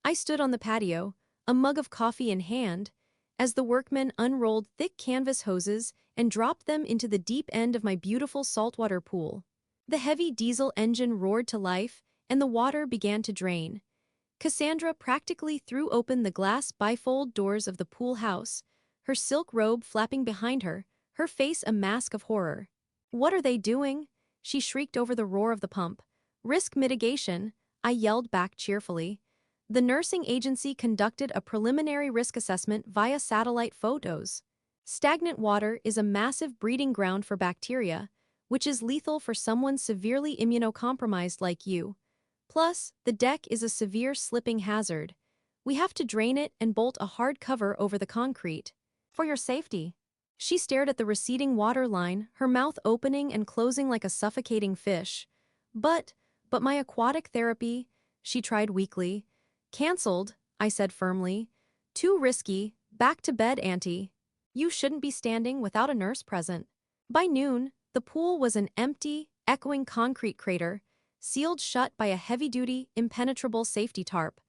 I stood on the patio, a mug of coffee in hand, as the workmen unrolled thick canvas hoses and dropped them into the deep end of my beautiful saltwater pool. The heavy diesel engine roared to life, and the water began to drain. Cassandra practically threw open the glass bifold doors of the pool house, her silk robe flapping behind her, her face a mask of horror. "What are they doing?" she shrieked over the roar of the pump. "Risk mitigation," I yelled back cheerfully. The nursing agency conducted a preliminary risk assessment via satellite photos. Stagnant water is a massive breeding ground for bacteria, which is lethal for someone severely immunocompromised like you. Plus, the deck is a severe slipping hazard. We have to drain it and bolt a hard cover over the concrete. For your safety." She stared at the receding water line, her mouth opening and closing like a suffocating fish. But my aquatic therapy," she tried weakly. "Cancelled," I said firmly. "Too risky. Back to bed, Auntie. You shouldn't be standing without a nurse present." By noon, the pool was an empty, echoing concrete crater, sealed shut by a heavy-duty, impenetrable safety tarp.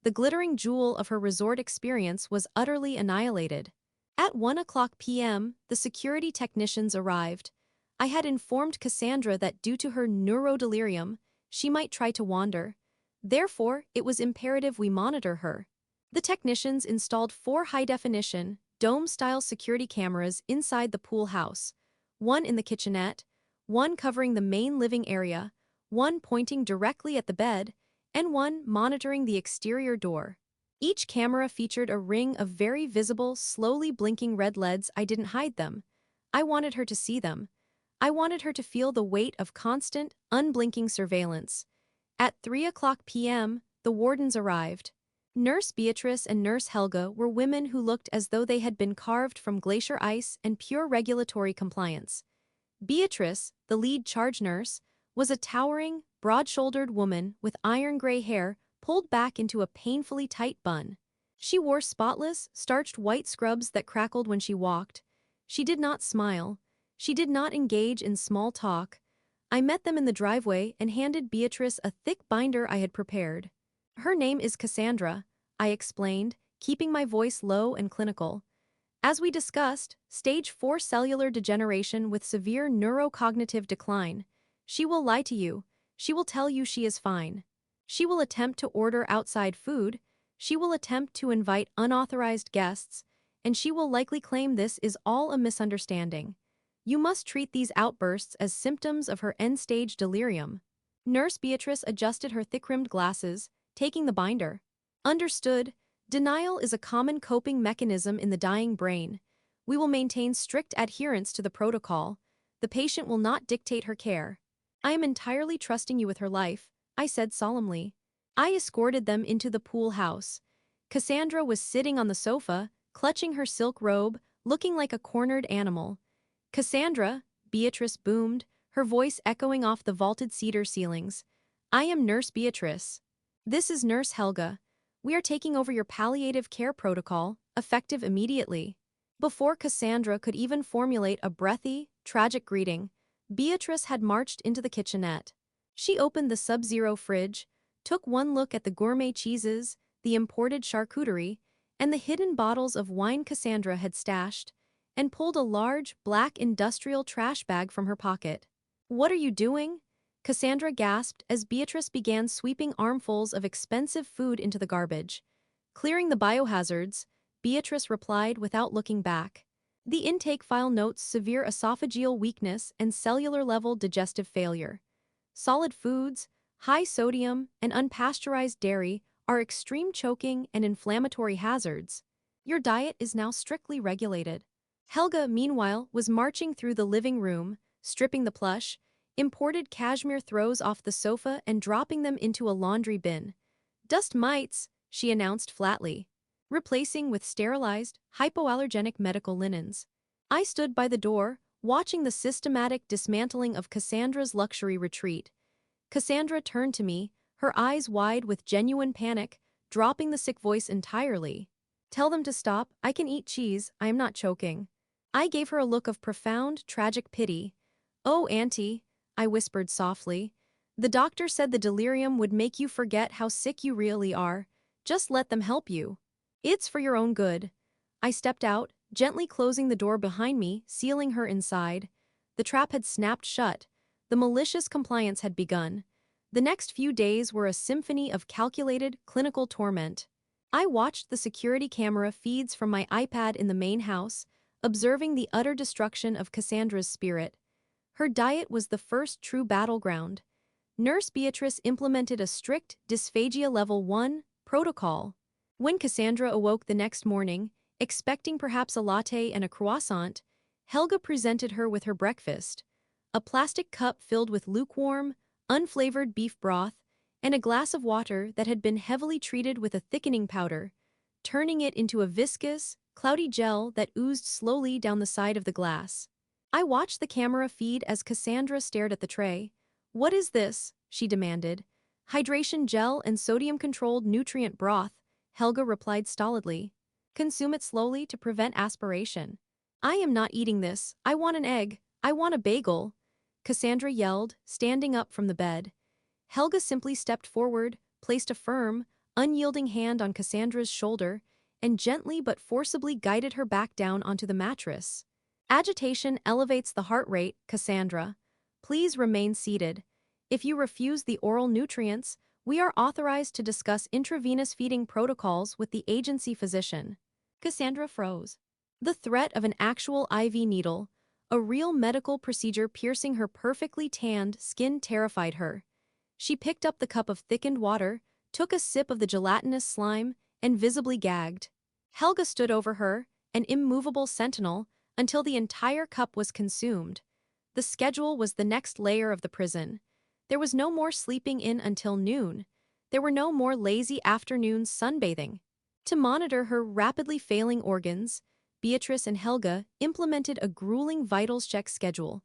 The glittering jewel of her resort experience was utterly annihilated. At 1 p.m., the security technicians arrived. I had informed Cassandra that due to her neurodelirium, she might try to wander. Therefore, it was imperative we monitor her. The technicians installed 4 high-definition, dome-style security cameras inside the pool house, one in the kitchenette, one covering the main living area, one pointing directly at the bed, and one monitoring the exterior door. Each camera featured a ring of very visible, slowly blinking red LEDs. I didn't hide them. I wanted her to see them. I wanted her to feel the weight of constant, unblinking surveillance. At 3 p.m., the wardens arrived. Nurse Beatrice and Nurse Helga were women who looked as though they had been carved from glacier ice and pure regulatory compliance. Beatrice, the lead charge nurse, was a towering, broad-shouldered woman with iron-gray hair pulled back into a painfully tight bun. She wore spotless, starched white scrubs that crackled when she walked. She did not smile. She did not engage in small talk. I met them in the driveway and handed Beatrice a thick binder I had prepared. Her name is Cassandra, I explained, keeping my voice low and clinical. As we discussed, stage 4 cellular degeneration with severe neurocognitive decline. She will lie to you. She will tell you she is fine. She will attempt to order outside food. She will attempt to invite unauthorized guests. And she will likely claim this is all a misunderstanding. You must treat these outbursts as symptoms of her end-stage delirium. Nurse Beatrice adjusted her thick-rimmed glasses, taking the binder. Understood. Denial is a common coping mechanism in the dying brain. We will maintain strict adherence to the protocol. The patient will not dictate her care. I am entirely trusting you with her life, I said solemnly. I escorted them into the pool house. Cassandra was sitting on the sofa, clutching her silk robe, looking like a cornered animal. Cassandra, Beatrice boomed, her voice echoing off the vaulted cedar ceilings. I am Nurse Beatrice. This is Nurse Helga. We are taking over your palliative care protocol, effective immediately. Before Cassandra could even formulate a breathy, tragic greeting, Beatrice had marched into the kitchenette. She opened the sub-zero fridge, took one look at the gourmet cheeses, the imported charcuterie, and the hidden bottles of wine Cassandra had stashed, and pulled a large, black industrial trash bag from her pocket. What are you doing? Cassandra gasped as Beatrice began sweeping armfuls of expensive food into the garbage. Clearing the biohazards, Beatrice replied without looking back. The intake file notes severe esophageal weakness and cellular-level digestive failure. Solid foods, high sodium, and unpasteurized dairy are extreme choking and inflammatory hazards. Your diet is now strictly regulated. Helga, meanwhile, was marching through the living room, stripping the plush, imported cashmere throws off the sofa and dropping them into a laundry bin. Dust mites, she announced flatly, replacing with sterilized, hypoallergenic medical linens. I stood by the door, watching the systematic dismantling of Cassandra's luxury retreat. Cassandra turned to me, her eyes wide with genuine panic, dropping the sick voice entirely. Tell them to stop, I can eat cheese, I am not choking. I gave her a look of profound, tragic pity. Oh, Auntie, I whispered softly. The doctor said the delirium would make you forget how sick you really are. Just let them help you. It's for your own good. I stepped out, gently closing the door behind me, sealing her inside. The trap had snapped shut. The malicious compliance had begun. The next few days were a symphony of calculated, clinical torment. I watched the security camera feeds from my iPad in the main house, observing the utter destruction of Cassandra's spirit. Her diet was the first true battleground. Nurse Beatrice implemented a strict dysphagia level 1 protocol. When Cassandra awoke the next morning, expecting perhaps a latte and a croissant, Helga presented her with her breakfast. A plastic cup filled with lukewarm, unflavored beef broth, and a glass of water that had been heavily treated with a thickening powder, turning it into a viscous, cloudy gel that oozed slowly down the side of the glass. I watched the camera feed as Cassandra stared at the tray. What is this? She demanded. Hydration gel and sodium-controlled nutrient broth, Helga replied stolidly. Consume it slowly to prevent aspiration. I am not eating this. I want an egg. I want a bagel. Cassandra yelled, standing up from the bed. Helga simply stepped forward, placed a firm, unyielding hand on Cassandra's shoulder, and gently but forcibly guided her back down onto the mattress. Agitation elevates the heart rate, Cassandra. Please remain seated. If you refuse the oral nutrients, we are authorized to discuss intravenous feeding protocols with the agency physician. Cassandra froze. The threat of an actual IV needle, a real medical procedure piercing her perfectly tanned skin terrified her. She picked up the cup of thickened water, took a sip of the gelatinous slime, and visibly gagged. Helga stood over her, an immovable sentinel, until the entire cup was consumed. The schedule was the next layer of the prison. There was no more sleeping in until noon. There were no more lazy afternoons sunbathing. To monitor her rapidly failing organs, Beatrice and Helga implemented a grueling vitals check schedule.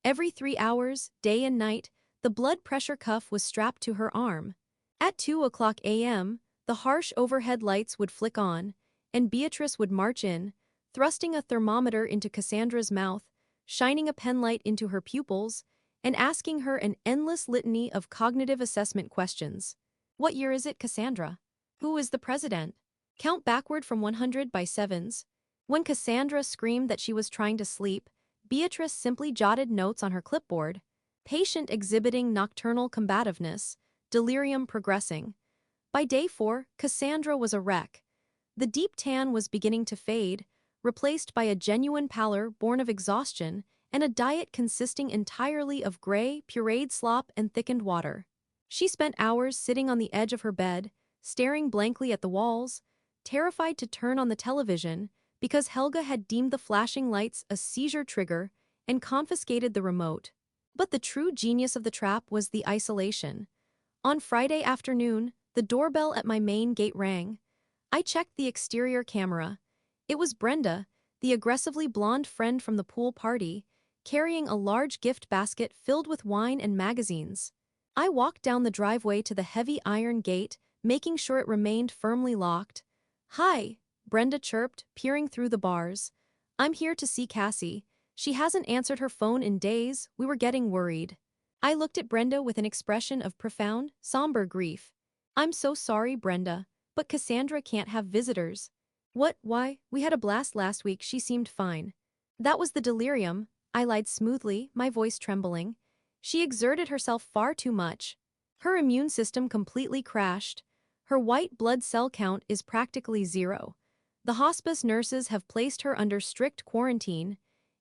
Every 3 hours, day and night, the blood pressure cuff was strapped to her arm. At 2 a.m., the harsh overhead lights would flick on, and Beatrice would march in, thrusting a thermometer into Cassandra's mouth, shining a penlight into her pupils, and asking her an endless litany of cognitive assessment questions. What year is it, Cassandra? Who is the president? Count backward from 100 by sevens. When Cassandra screamed that she was trying to sleep, Beatrice simply jotted notes on her clipboard. Patient exhibiting nocturnal combativeness, delirium progressing. By day 4, Cassandra was a wreck. The deep tan was beginning to fade, replaced by a genuine pallor born of exhaustion and a diet consisting entirely of gray, pureed slop and thickened water. She spent hours sitting on the edge of her bed, staring blankly at the walls, terrified to turn on the television because Helga had deemed the flashing lights a seizure trigger and confiscated the remote. But the true genius of the trap was the isolation. On Friday afternoon, the doorbell at my main gate rang. I checked the exterior camera. It was Brenda, the aggressively blonde friend from the pool party, carrying a large gift basket filled with wine and magazines. I walked down the driveway to the heavy iron gate, making sure it remained firmly locked. "Hi," Brenda chirped, peering through the bars. "I'm here to see Cassie. She hasn't answered her phone in days. We were getting worried." I looked at Brenda with an expression of profound, somber grief. "I'm so sorry, Brenda, but Cassandra can't have visitors." "What? Why? We had a blast last week. She seemed fine." "That was the delirium," I lied smoothly, my voice trembling. "She exerted herself far too much. Her immune system completely crashed. Her white blood cell count is practically zero. The hospice nurses have placed her under strict quarantine.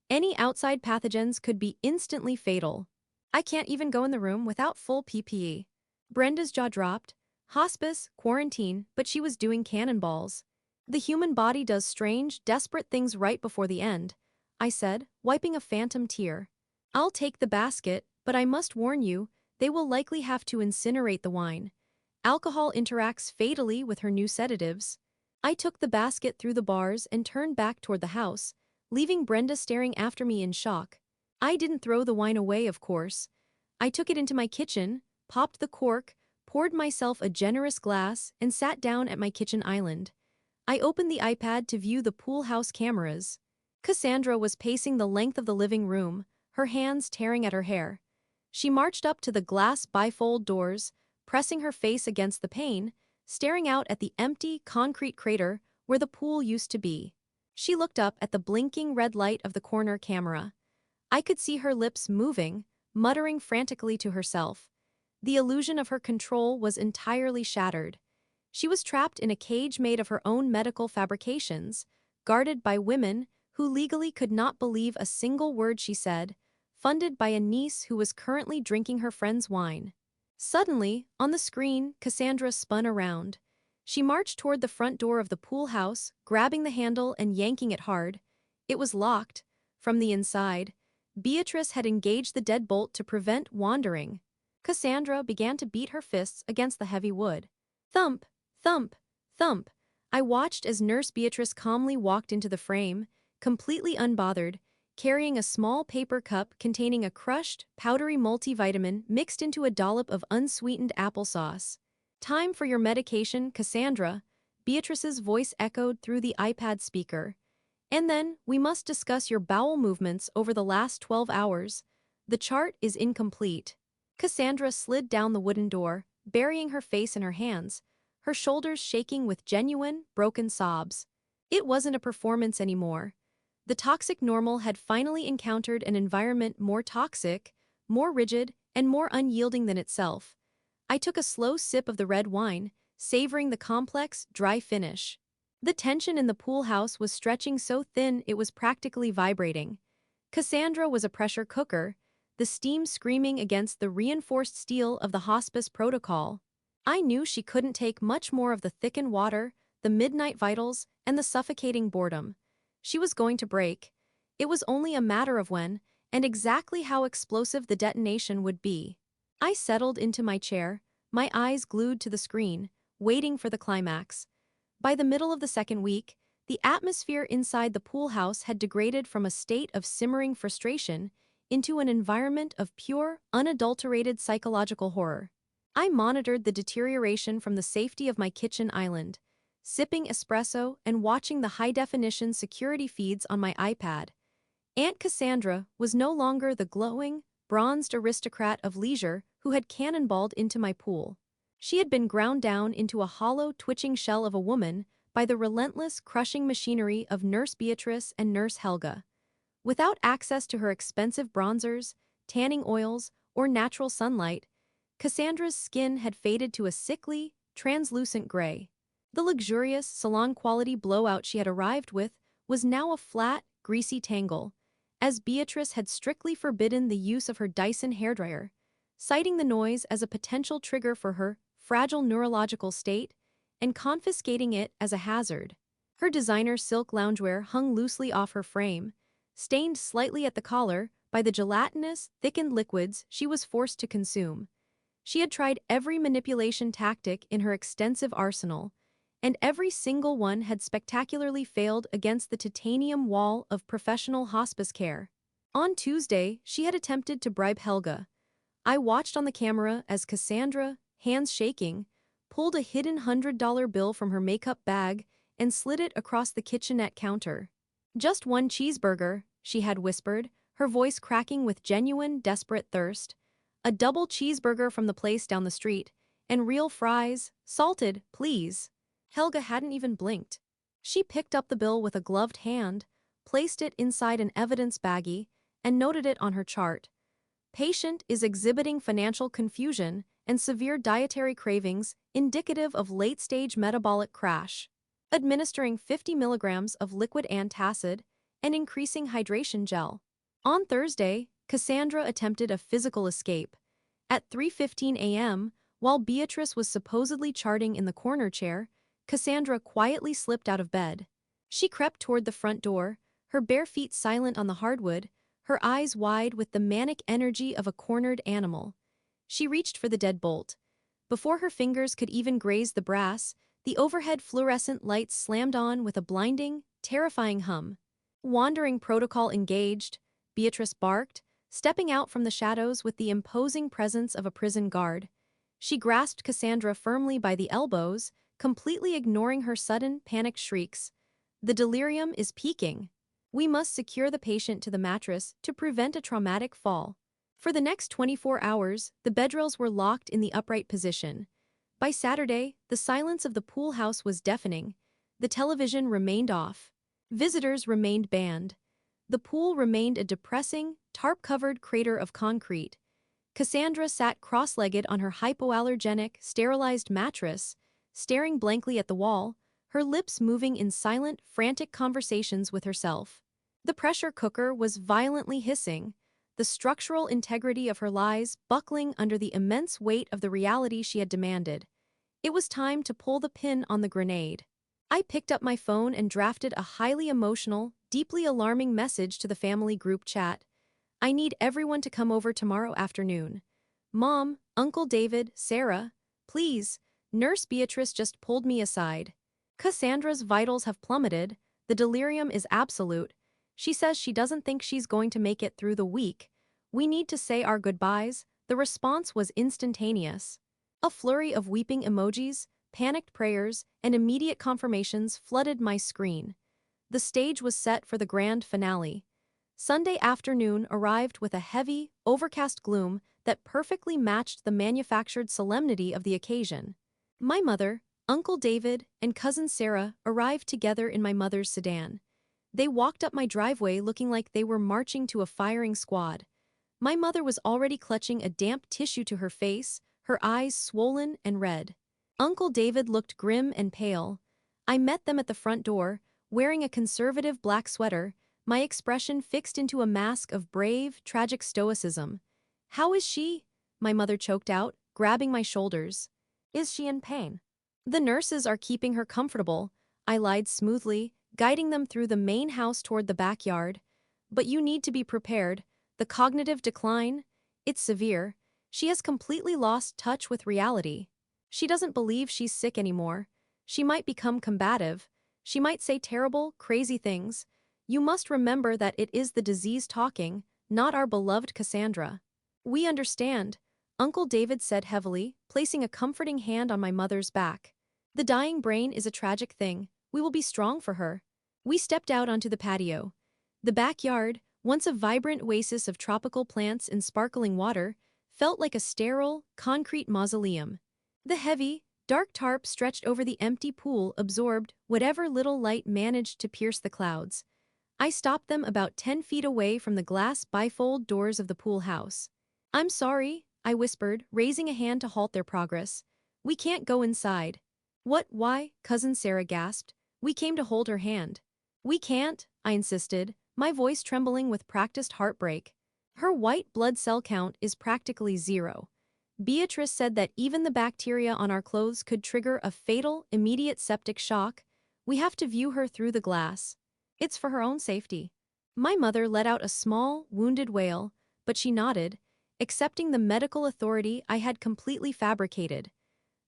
Any outside pathogens could be instantly fatal. I can't even go in the room without full PPE." Brenda's jaw dropped. Hospice, quarantine, but she was doing cannonballs. "The human body does strange, desperate things right before the end," I said, wiping a phantom tear. "I'll take the basket, but I must warn you, they will likely have to incinerate the wine. Alcohol interacts fatally with her new sedatives." I took the basket through the bars and turned back toward the house, leaving Brenda staring after me in shock. I didn't throw the wine away, of course. I took it into my kitchen, popped the cork, poured myself a generous glass, and sat down at my kitchen island. I opened the iPad to view the pool house cameras. Cassandra was pacing the length of the living room, her hands tearing at her hair. She marched up to the glass bifold doors, pressing her face against the pane, staring out at the empty, concrete crater where the pool used to be. She looked up at the blinking red light of the corner camera. I could see her lips moving, muttering frantically to herself. The illusion of her control was entirely shattered. She was trapped in a cage made of her own medical fabrications, guarded by women who legally could not believe a single word she said, funded by a niece who was currently drinking her friend's wine. Suddenly, on the screen, Cassandra spun around. She marched toward the front door of the pool house, grabbing the handle and yanking it hard. It was locked. From the inside, Beatrice had engaged the deadbolt to prevent wandering. Cassandra began to beat her fists against the heavy wood. Thump, thump, thump. I watched as Nurse Beatrice calmly walked into the frame, completely unbothered, carrying a small paper cup containing a crushed, powdery multivitamin mixed into a dollop of unsweetened applesauce. "Time for your medication, Cassandra," Beatrice's voice echoed through the iPad speaker. "And then, we must discuss your bowel movements over the last 12 hours. The chart is incomplete." Cassandra slid down the wooden door, burying her face in her hands, her shoulders shaking with genuine, broken sobs. It wasn't a performance anymore. The toxic normal had finally encountered an environment more toxic, more rigid, and more unyielding than itself. I took a slow sip of the red wine, savoring the complex, dry finish. The tension in the pool house was stretching so thin it was practically vibrating. Cassandra was a pressure cooker, the steam screaming against the reinforced steel of the hospice protocol. I knew she couldn't take much more of the thickened water, the midnight vitals, and the suffocating boredom. She was going to break. It was only a matter of when, and exactly how explosive the detonation would be. I settled into my chair, my eyes glued to the screen, waiting for the climax. By the middle of the second week, the atmosphere inside the pool house had degraded from a state of simmering frustration into an environment of pure, unadulterated psychological horror. I monitored the deterioration from the safety of my kitchen island, sipping espresso and watching the high-definition security feeds on my iPad. Aunt Cassandra was no longer the glowing, bronzed aristocrat of leisure who had cannonballed into my pool. She had been ground down into a hollow, twitching shell of a woman by the relentless, crushing machinery of Nurse Beatrice and Nurse Helga. Without access to her expensive bronzers, tanning oils, or natural sunlight, Cassandra's skin had faded to a sickly, translucent gray. The luxurious, salon-quality blowout she had arrived with was now a flat, greasy tangle, as Beatrice had strictly forbidden the use of her Dyson hairdryer, citing the noise as a potential trigger for her fragile neurological state and confiscating it as a hazard. Her designer silk loungewear hung loosely off her frame, stained slightly at the collar by the gelatinous, thickened liquids she was forced to consume. She had tried every manipulation tactic in her extensive arsenal, and every single one had spectacularly failed against the titanium wall of professional hospice care. On Tuesday, she had attempted to bribe Helga. I watched on the camera as Cassandra, hands shaking, pulled a hidden $100 bill from her makeup bag and slid it across the kitchenette counter. "Just one cheeseburger," she had whispered, her voice cracking with genuine, desperate thirst. "A double cheeseburger from the place down the street, and real fries, salted, please." Helga hadn't even blinked. She picked up the bill with a gloved hand, placed it inside an evidence baggie, and noted it on her chart. "Patient is exhibiting financial confusion and severe dietary cravings indicative of late-stage metabolic crash. Administering 50 milligrams of liquid antacid and increasing hydration gel." On Thursday, Cassandra attempted a physical escape. At 3:15 a.m., while Beatrice was supposedly charting in the corner chair, Cassandra quietly slipped out of bed. She crept toward the front door, her bare feet silent on the hardwood, her eyes wide with the manic energy of a cornered animal. She reached for the deadbolt. Before her fingers could even graze the brass, the overhead fluorescent lights slammed on with a blinding, terrifying hum. "Wandering protocol engaged," Beatrice barked, stepping out from the shadows with the imposing presence of a prison guard. She grasped Cassandra firmly by the elbows, completely ignoring her sudden, panicked shrieks. "The delirium is peaking. We must secure the patient to the mattress to prevent a traumatic fall." For the next 24 hours, the bedrails were locked in the upright position. By Saturday, the silence of the pool house was deafening. The television remained off. Visitors remained banned. The pool remained a depressing, tarp-covered crater of concrete. Cassandra sat cross-legged on her hypoallergenic, sterilized mattress, staring blankly at the wall, her lips moving in silent, frantic conversations with herself. The pressure cooker was violently hissing, the structural integrity of her lies buckling under the immense weight of the reality she had demanded. It was time to pull the pin on the grenade. I picked up my phone and drafted a highly emotional, deeply alarming message to the family group chat. "I need everyone to come over tomorrow afternoon. Mom, Uncle David, Sarah, please. Nurse Beatrice just pulled me aside. Cassandra's vitals have plummeted, the delirium is absolute. She says she doesn't think she's going to make it through the week. We need to say our goodbyes." The response was instantaneous. A flurry of weeping emojis, panicked prayers, and immediate confirmations flooded my screen. The stage was set for the grand finale. Sunday afternoon arrived with a heavy, overcast gloom that perfectly matched the manufactured solemnity of the occasion. My mother, Uncle David, and cousin Sarah arrived together in my mother's sedan. They walked up my driveway looking like they were marching to a firing squad. My mother was already clutching a damp tissue to her face, her eyes swollen and red. Uncle David looked grim and pale. I met them at the front door, wearing a conservative black sweater, my expression fixed into a mask of brave, tragic stoicism. "How is she?" my mother choked out, grabbing my shoulders. "Is she in pain?" "The nurses are keeping her comfortable," I lied smoothly, guiding them through the main house toward the backyard. But you need to be prepared. The cognitive decline? It's severe. She has completely lost touch with reality. She doesn't believe she's sick anymore. She might become combative. She might say terrible, crazy things. You must remember that it is the disease talking, not our beloved Cassandra. We understand, Uncle David said heavily, placing a comforting hand on my mother's back. The dying brain is a tragic thing. We will be strong for her. We stepped out onto the patio. The backyard, once a vibrant oasis of tropical plants and sparkling water, felt like a sterile, concrete mausoleum. The heavy, dark tarp stretched over the empty pool absorbed whatever little light managed to pierce the clouds. I stopped them about 10 feet away from the glass bifold doors of the pool house. "I'm sorry," I whispered, raising a hand to halt their progress. "We can't go inside." "What, why?" Cousin Sarah gasped. We came to hold her hand. "We can't," I insisted, my voice trembling with practiced heartbreak. "Her white blood cell count is practically zero. Beatrice said that even the bacteria on our clothes could trigger a fatal, immediate septic shock. We have to view her through the glass. It's for her own safety." My mother let out a small, wounded wail, but she nodded, accepting the medical authority I had completely fabricated.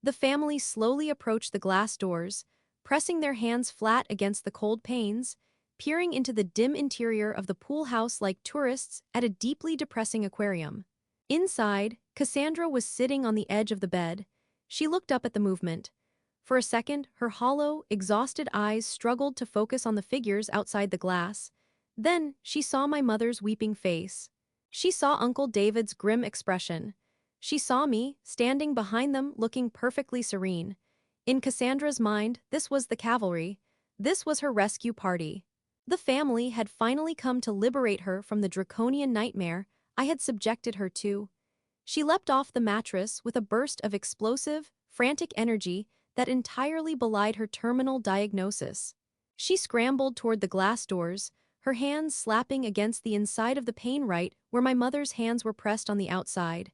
The family slowly approached the glass doors, pressing their hands flat against the cold panes, peering into the dim interior of the pool house like tourists at a deeply depressing aquarium. Inside, Cassandra was sitting on the edge of the bed. She looked up at the movement. For a second, her hollow, exhausted eyes struggled to focus on the figures outside the glass. Then, she saw my mother's weeping face. She saw Uncle David's grim expression. She saw me, standing behind them looking perfectly serene. In Cassandra's mind, this was the cavalry. This was her rescue party. The family had finally come to liberate her from the draconian nightmare I had subjected her to. She leapt off the mattress with a burst of explosive, frantic energy that entirely belied her terminal diagnosis. She scrambled toward the glass doors, her hands slapping against the inside of the pane right where my mother's hands were pressed on the outside.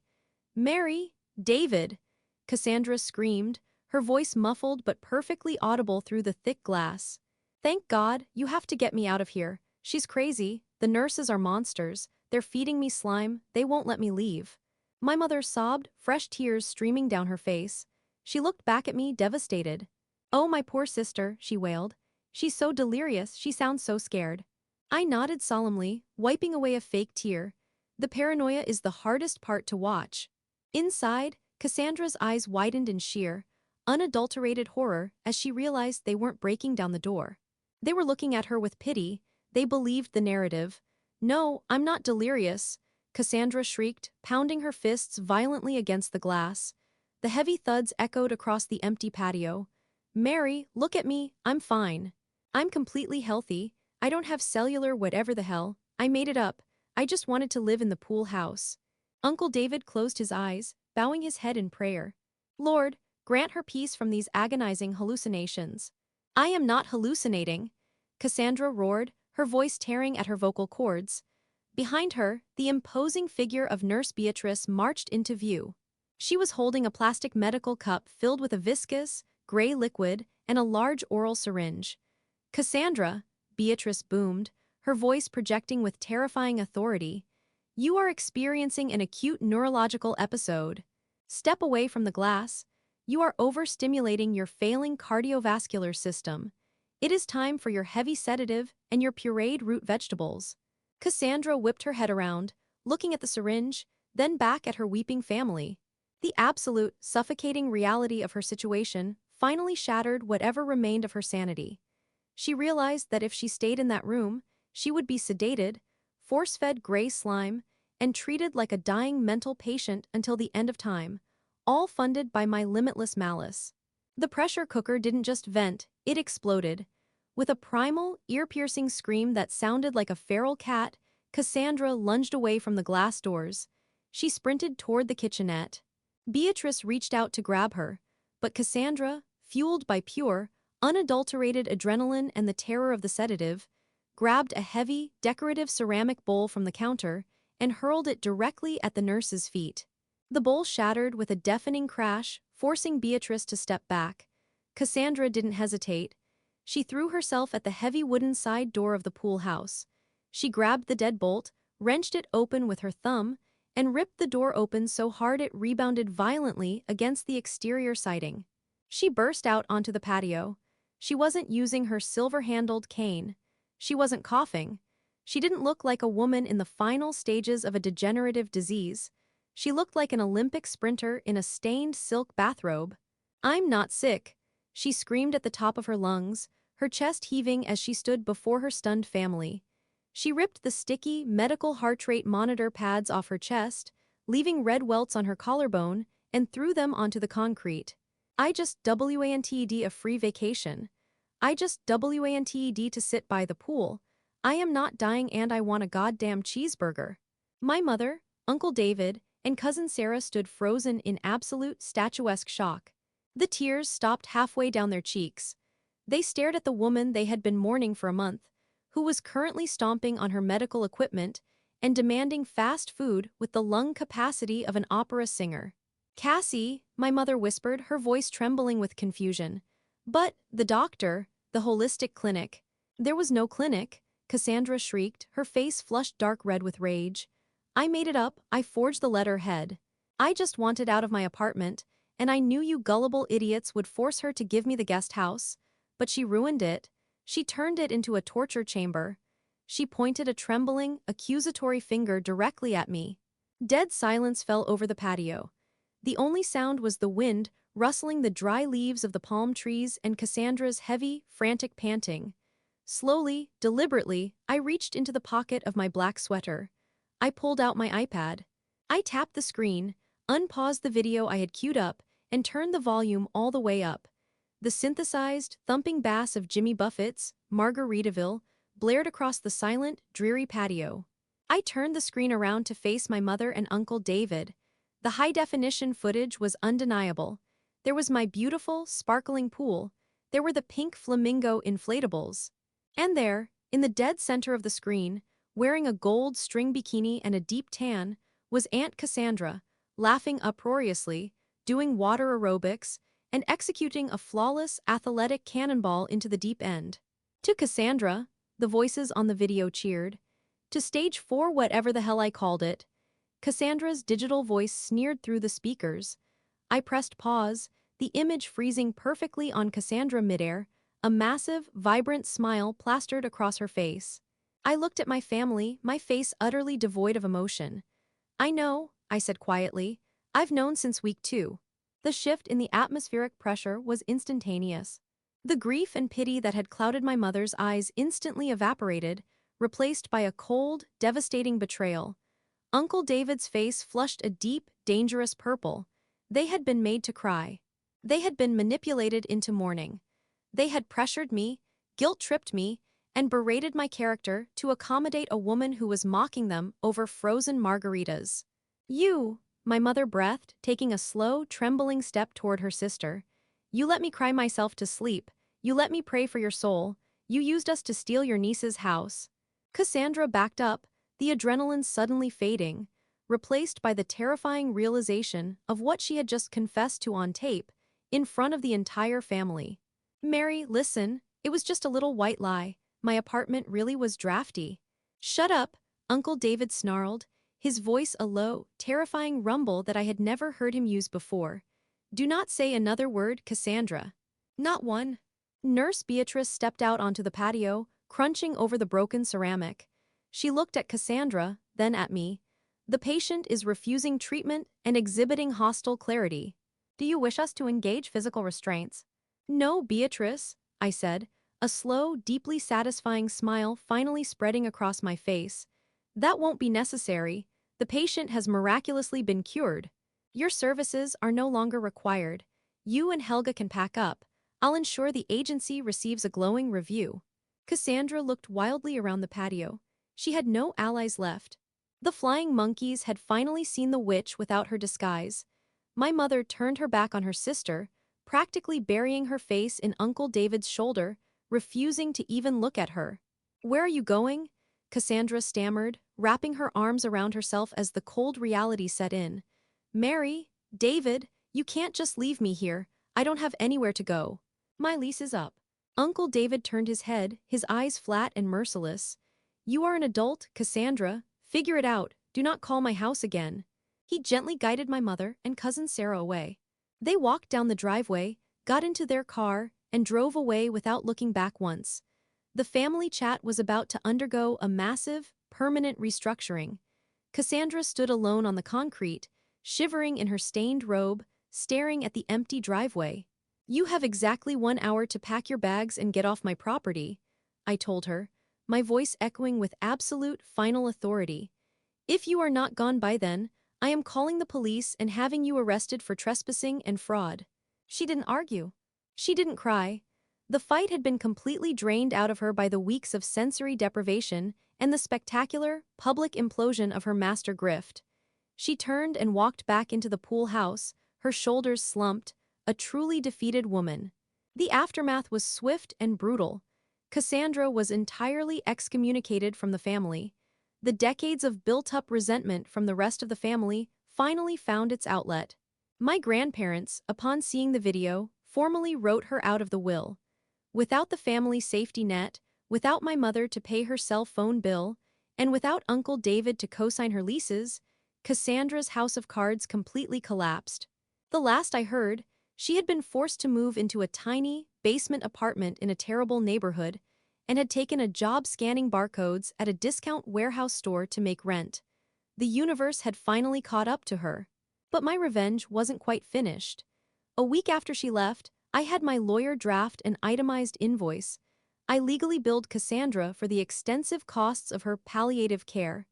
"Mary! David!" Cassandra screamed, her voice muffled but perfectly audible through the thick glass. "Thank God, you have to get me out of here. She's crazy, the nurses are monsters, they're feeding me slime, they won't let me leave." My mother sobbed, fresh tears streaming down her face. She looked back at me, devastated. "Oh, my poor sister," she wailed. "She's so delirious, she sounds so scared." I nodded solemnly, wiping away a fake tear. The paranoia is the hardest part to watch. Inside, Cassandra's eyes widened in sheer, unadulterated horror as she realized they weren't breaking down the door. They were looking at her with pity. They believed the narrative. "No, I'm not delirious," Cassandra shrieked, pounding her fists violently against the glass. The heavy thuds echoed across the empty patio. "Mary, look at me, I'm fine. I'm completely healthy. I don't have cellular whatever the hell. I made it up. I just wanted to live in the pool house." Uncle David closed his eyes, bowing his head in prayer. "Lord, grant her peace from these agonizing hallucinations." "I am not hallucinating," Cassandra roared, her voice tearing at her vocal cords. Behind her, the imposing figure of Nurse Beatrice marched into view. She was holding a plastic medical cup filled with a viscous, gray liquid and a large oral syringe. "Cassandra," Beatrice boomed, her voice projecting with terrifying authority, "you are experiencing an acute neurological episode. Step away from the glass. You are overstimulating your failing cardiovascular system. It is time for your heavy sedative and your pureed root vegetables." Cassandra whipped her head around, looking at the syringe, then back at her weeping family. The absolute, suffocating reality of her situation finally shattered whatever remained of her sanity. She realized that if she stayed in that room, she would be sedated, force-fed gray slime, and treated like a dying mental patient until the end of time, all funded by my limitless malice. The pressure cooker didn't just vent, it exploded. With a primal, ear-piercing scream that sounded like a feral cat, Cassandra lunged away from the glass doors. She sprinted toward the kitchenette. Beatrice reached out to grab her, but Cassandra, fueled by pure, unadulterated adrenaline and the terror of the sedative, grabbed a heavy, decorative ceramic bowl from the counter and hurled it directly at the nurse's feet. The bowl shattered with a deafening crash, forcing Beatrice to step back. Cassandra didn't hesitate. She threw herself at the heavy wooden side door of the pool house. She grabbed the deadbolt, wrenched it open with her thumb, and ripped the door open so hard it rebounded violently against the exterior siding. She burst out onto the patio. She wasn't using her silver-handled cane. She wasn't coughing. She didn't look like a woman in the final stages of a degenerative disease. She looked like an Olympic sprinter in a stained silk bathrobe. "I'm not sick," she screamed at the top of her lungs, her chest heaving as she stood before her stunned family. She ripped the sticky, medical heart rate monitor pads off her chest, leaving red welts on her collarbone, and threw them onto the concrete. "I just wanted a free vacation. I just wanted to sit by the pool. I am not dying and I want a goddamn cheeseburger." My mother, Uncle David, and Cousin Sarah stood frozen in absolute statuesque shock. The tears stopped halfway down their cheeks. They stared at the woman they had been mourning for a month, who was currently stomping on her medical equipment and demanding fast food with the lung capacity of an opera singer. "Cassie," my mother whispered, her voice trembling with confusion. "But, the doctor, the holistic clinic." "There was no clinic," Cassandra shrieked, her face flushed dark red with rage. "I made it up, I forged the letterhead. I just wanted out of my apartment, and I knew you gullible idiots would force her to give me the guest house. But she ruined it. She turned it into a torture chamber." She pointed a trembling, accusatory finger directly at me. Dead silence fell over the patio. The only sound was the wind rustling the dry leaves of the palm trees and Cassandra's heavy, frantic panting. Slowly, deliberately, I reached into the pocket of my black sweater. I pulled out my iPad. I tapped the screen, unpaused the video I had queued up, and turned the volume all the way up. The synthesized, thumping bass of Jimmy Buffett's Margaritaville blared across the silent, dreary patio. I turned the screen around to face my mother and Uncle David. The high-definition footage was undeniable. There was my beautiful, sparkling pool. There were the pink flamingo inflatables. And there, in the dead center of the screen, wearing a gold string bikini and a deep tan, was Aunt Cassandra, laughing uproariously, doing water aerobics, and executing a flawless, athletic cannonball into the deep end. "To Cassandra," the voices on the video cheered. "To stage 4 whatever the hell I called it." Cassandra's digital voice sneered through the speakers. I pressed pause, the image freezing perfectly on Cassandra midair, a massive, vibrant smile plastered across her face. I looked at my family, my face utterly devoid of emotion. "I know," I said quietly. "I've known since week 2. The shift in the atmospheric pressure was instantaneous. The grief and pity that had clouded my mother's eyes instantly evaporated, replaced by a cold, devastating betrayal. Uncle David's face flushed a deep, dangerous purple. They had been made to cry. They had been manipulated into mourning. They had pressured me, guilt-tripped me, and berated my character to accommodate a woman who was mocking them over frozen margaritas. "You," my mother breathed, taking a slow, trembling step toward her sister. "You let me cry myself to sleep. You let me pray for your soul. You used us to steal your niece's house." Cassandra backed up, the adrenaline suddenly fading, replaced by the terrifying realization of what she had just confessed to on tape, in front of the entire family. "Mary, listen, it was just a little white lie. My apartment really was drafty." "Shut up," Uncle David snarled, his voice a low, terrifying rumble that I had never heard him use before. "Do not say another word, Cassandra." "Not one." Nurse Beatrice stepped out onto the patio, crunching over the broken ceramic. She looked at Cassandra, then at me. "The patient is refusing treatment and exhibiting hostile clarity. Do you wish us to engage physical restraints?" "No, Beatrice," I said, a slow, deeply satisfying smile finally spreading across my face. "That won't be necessary. The patient has miraculously been cured. Your services are no longer required. You and Helga can pack up. I'll ensure the agency receives a glowing review." Cassandra looked wildly around the patio. She had no allies left. The flying monkeys had finally seen the witch without her disguise. My mother turned her back on her sister, practically burying her face in Uncle David's shoulder, refusing to even look at her. "Where are you going?" Cassandra stammered, wrapping her arms around herself as the cold reality set in. "Mary, David, you can't just leave me here. I don't have anywhere to go. My lease is up." Uncle David turned his head, his eyes flat and merciless. "You are an adult, Cassandra. Figure it out. Do not call my house again." He gently guided my mother and cousin Sarah away. They walked down the driveway, got into their car, and drove away without looking back once. The family chat was about to undergo a massive, permanent restructuring. Cassandra stood alone on the concrete, shivering in her stained robe, staring at the empty driveway. "You have exactly 1 hour to pack your bags and get off my property," I told her, my voice echoing with absolute, final authority. "If you are not gone by then, I am calling the police and having you arrested for trespassing and fraud." She didn't argue. She didn't cry. The fight had been completely drained out of her by the weeks of sensory deprivation and the spectacular, public implosion of her master grift. She turned and walked back into the pool house, her shoulders slumped, a truly defeated woman. The aftermath was swift and brutal. Cassandra was entirely excommunicated from the family. The decades of built-up resentment from the rest of the family finally found its outlet. My grandparents, upon seeing the video, formally wrote her out of the will. Without the family safety net, without my mother to pay her cell phone bill, and without Uncle David to co-sign her leases, Cassandra's house of cards completely collapsed. The last I heard, she had been forced to move into a tiny, basement apartment in a terrible neighborhood and had taken a job scanning barcodes at a discount warehouse store to make rent. The universe had finally caught up to her. But my revenge wasn't quite finished. A week after she left, I had my lawyer draft an itemized invoice. I legally billed Cassandra for the extensive costs of her palliative care.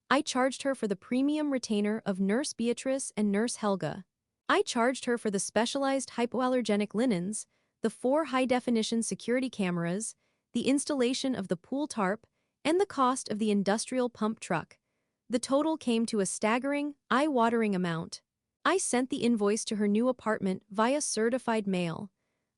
I charged her for the premium retainer of Nurse Beatrice and Nurse Helga. I charged her for the specialized hypoallergenic linens, the 4 high-definition security cameras, the installation of the pool tarp, and the cost of the industrial pump truck. The total came to a staggering, eye-watering amount. I sent the invoice to her new apartment via certified mail.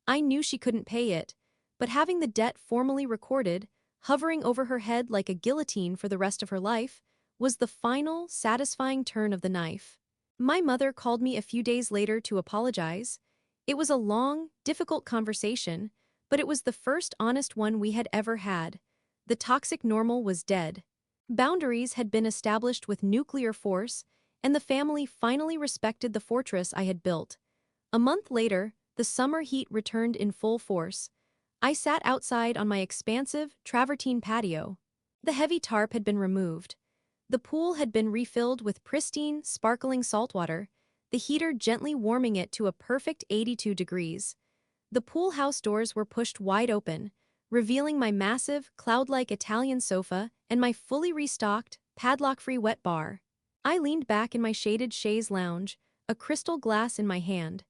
I knew she couldn't pay it, but having the debt formally recorded, hovering over her head like a guillotine for the rest of her life, was the final, satisfying turn of the knife. My mother called me a few days later to apologize. It was a long, difficult conversation, but it was the first honest one we had ever had. The toxic normal was dead. Boundaries had been established with nuclear force, and the family finally respected the fortress I had built. A month later, the summer heat returned in full force. I sat outside on my expansive, travertine patio. The heavy tarp had been removed. The pool had been refilled with pristine, sparkling saltwater, the heater gently warming it to a perfect 82 degrees. The pool house doors were pushed wide open, revealing my massive, cloud-like Italian sofa and my fully restocked, padlock-free wet bar. I leaned back in my shaded chaise lounge, a crystal glass in my hand.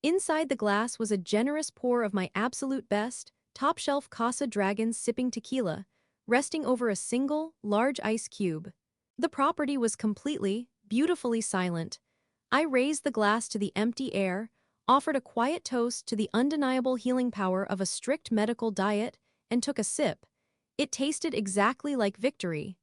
Inside the glass was a generous pour of my absolute best, top-shelf Casa Dragon's sipping tequila, resting over a single, large ice cube. The property was completely, beautifully silent. I raised the glass to the empty air, offered a quiet toast to the undeniable healing power of a strict medical diet, and took a sip. It tasted exactly like victory.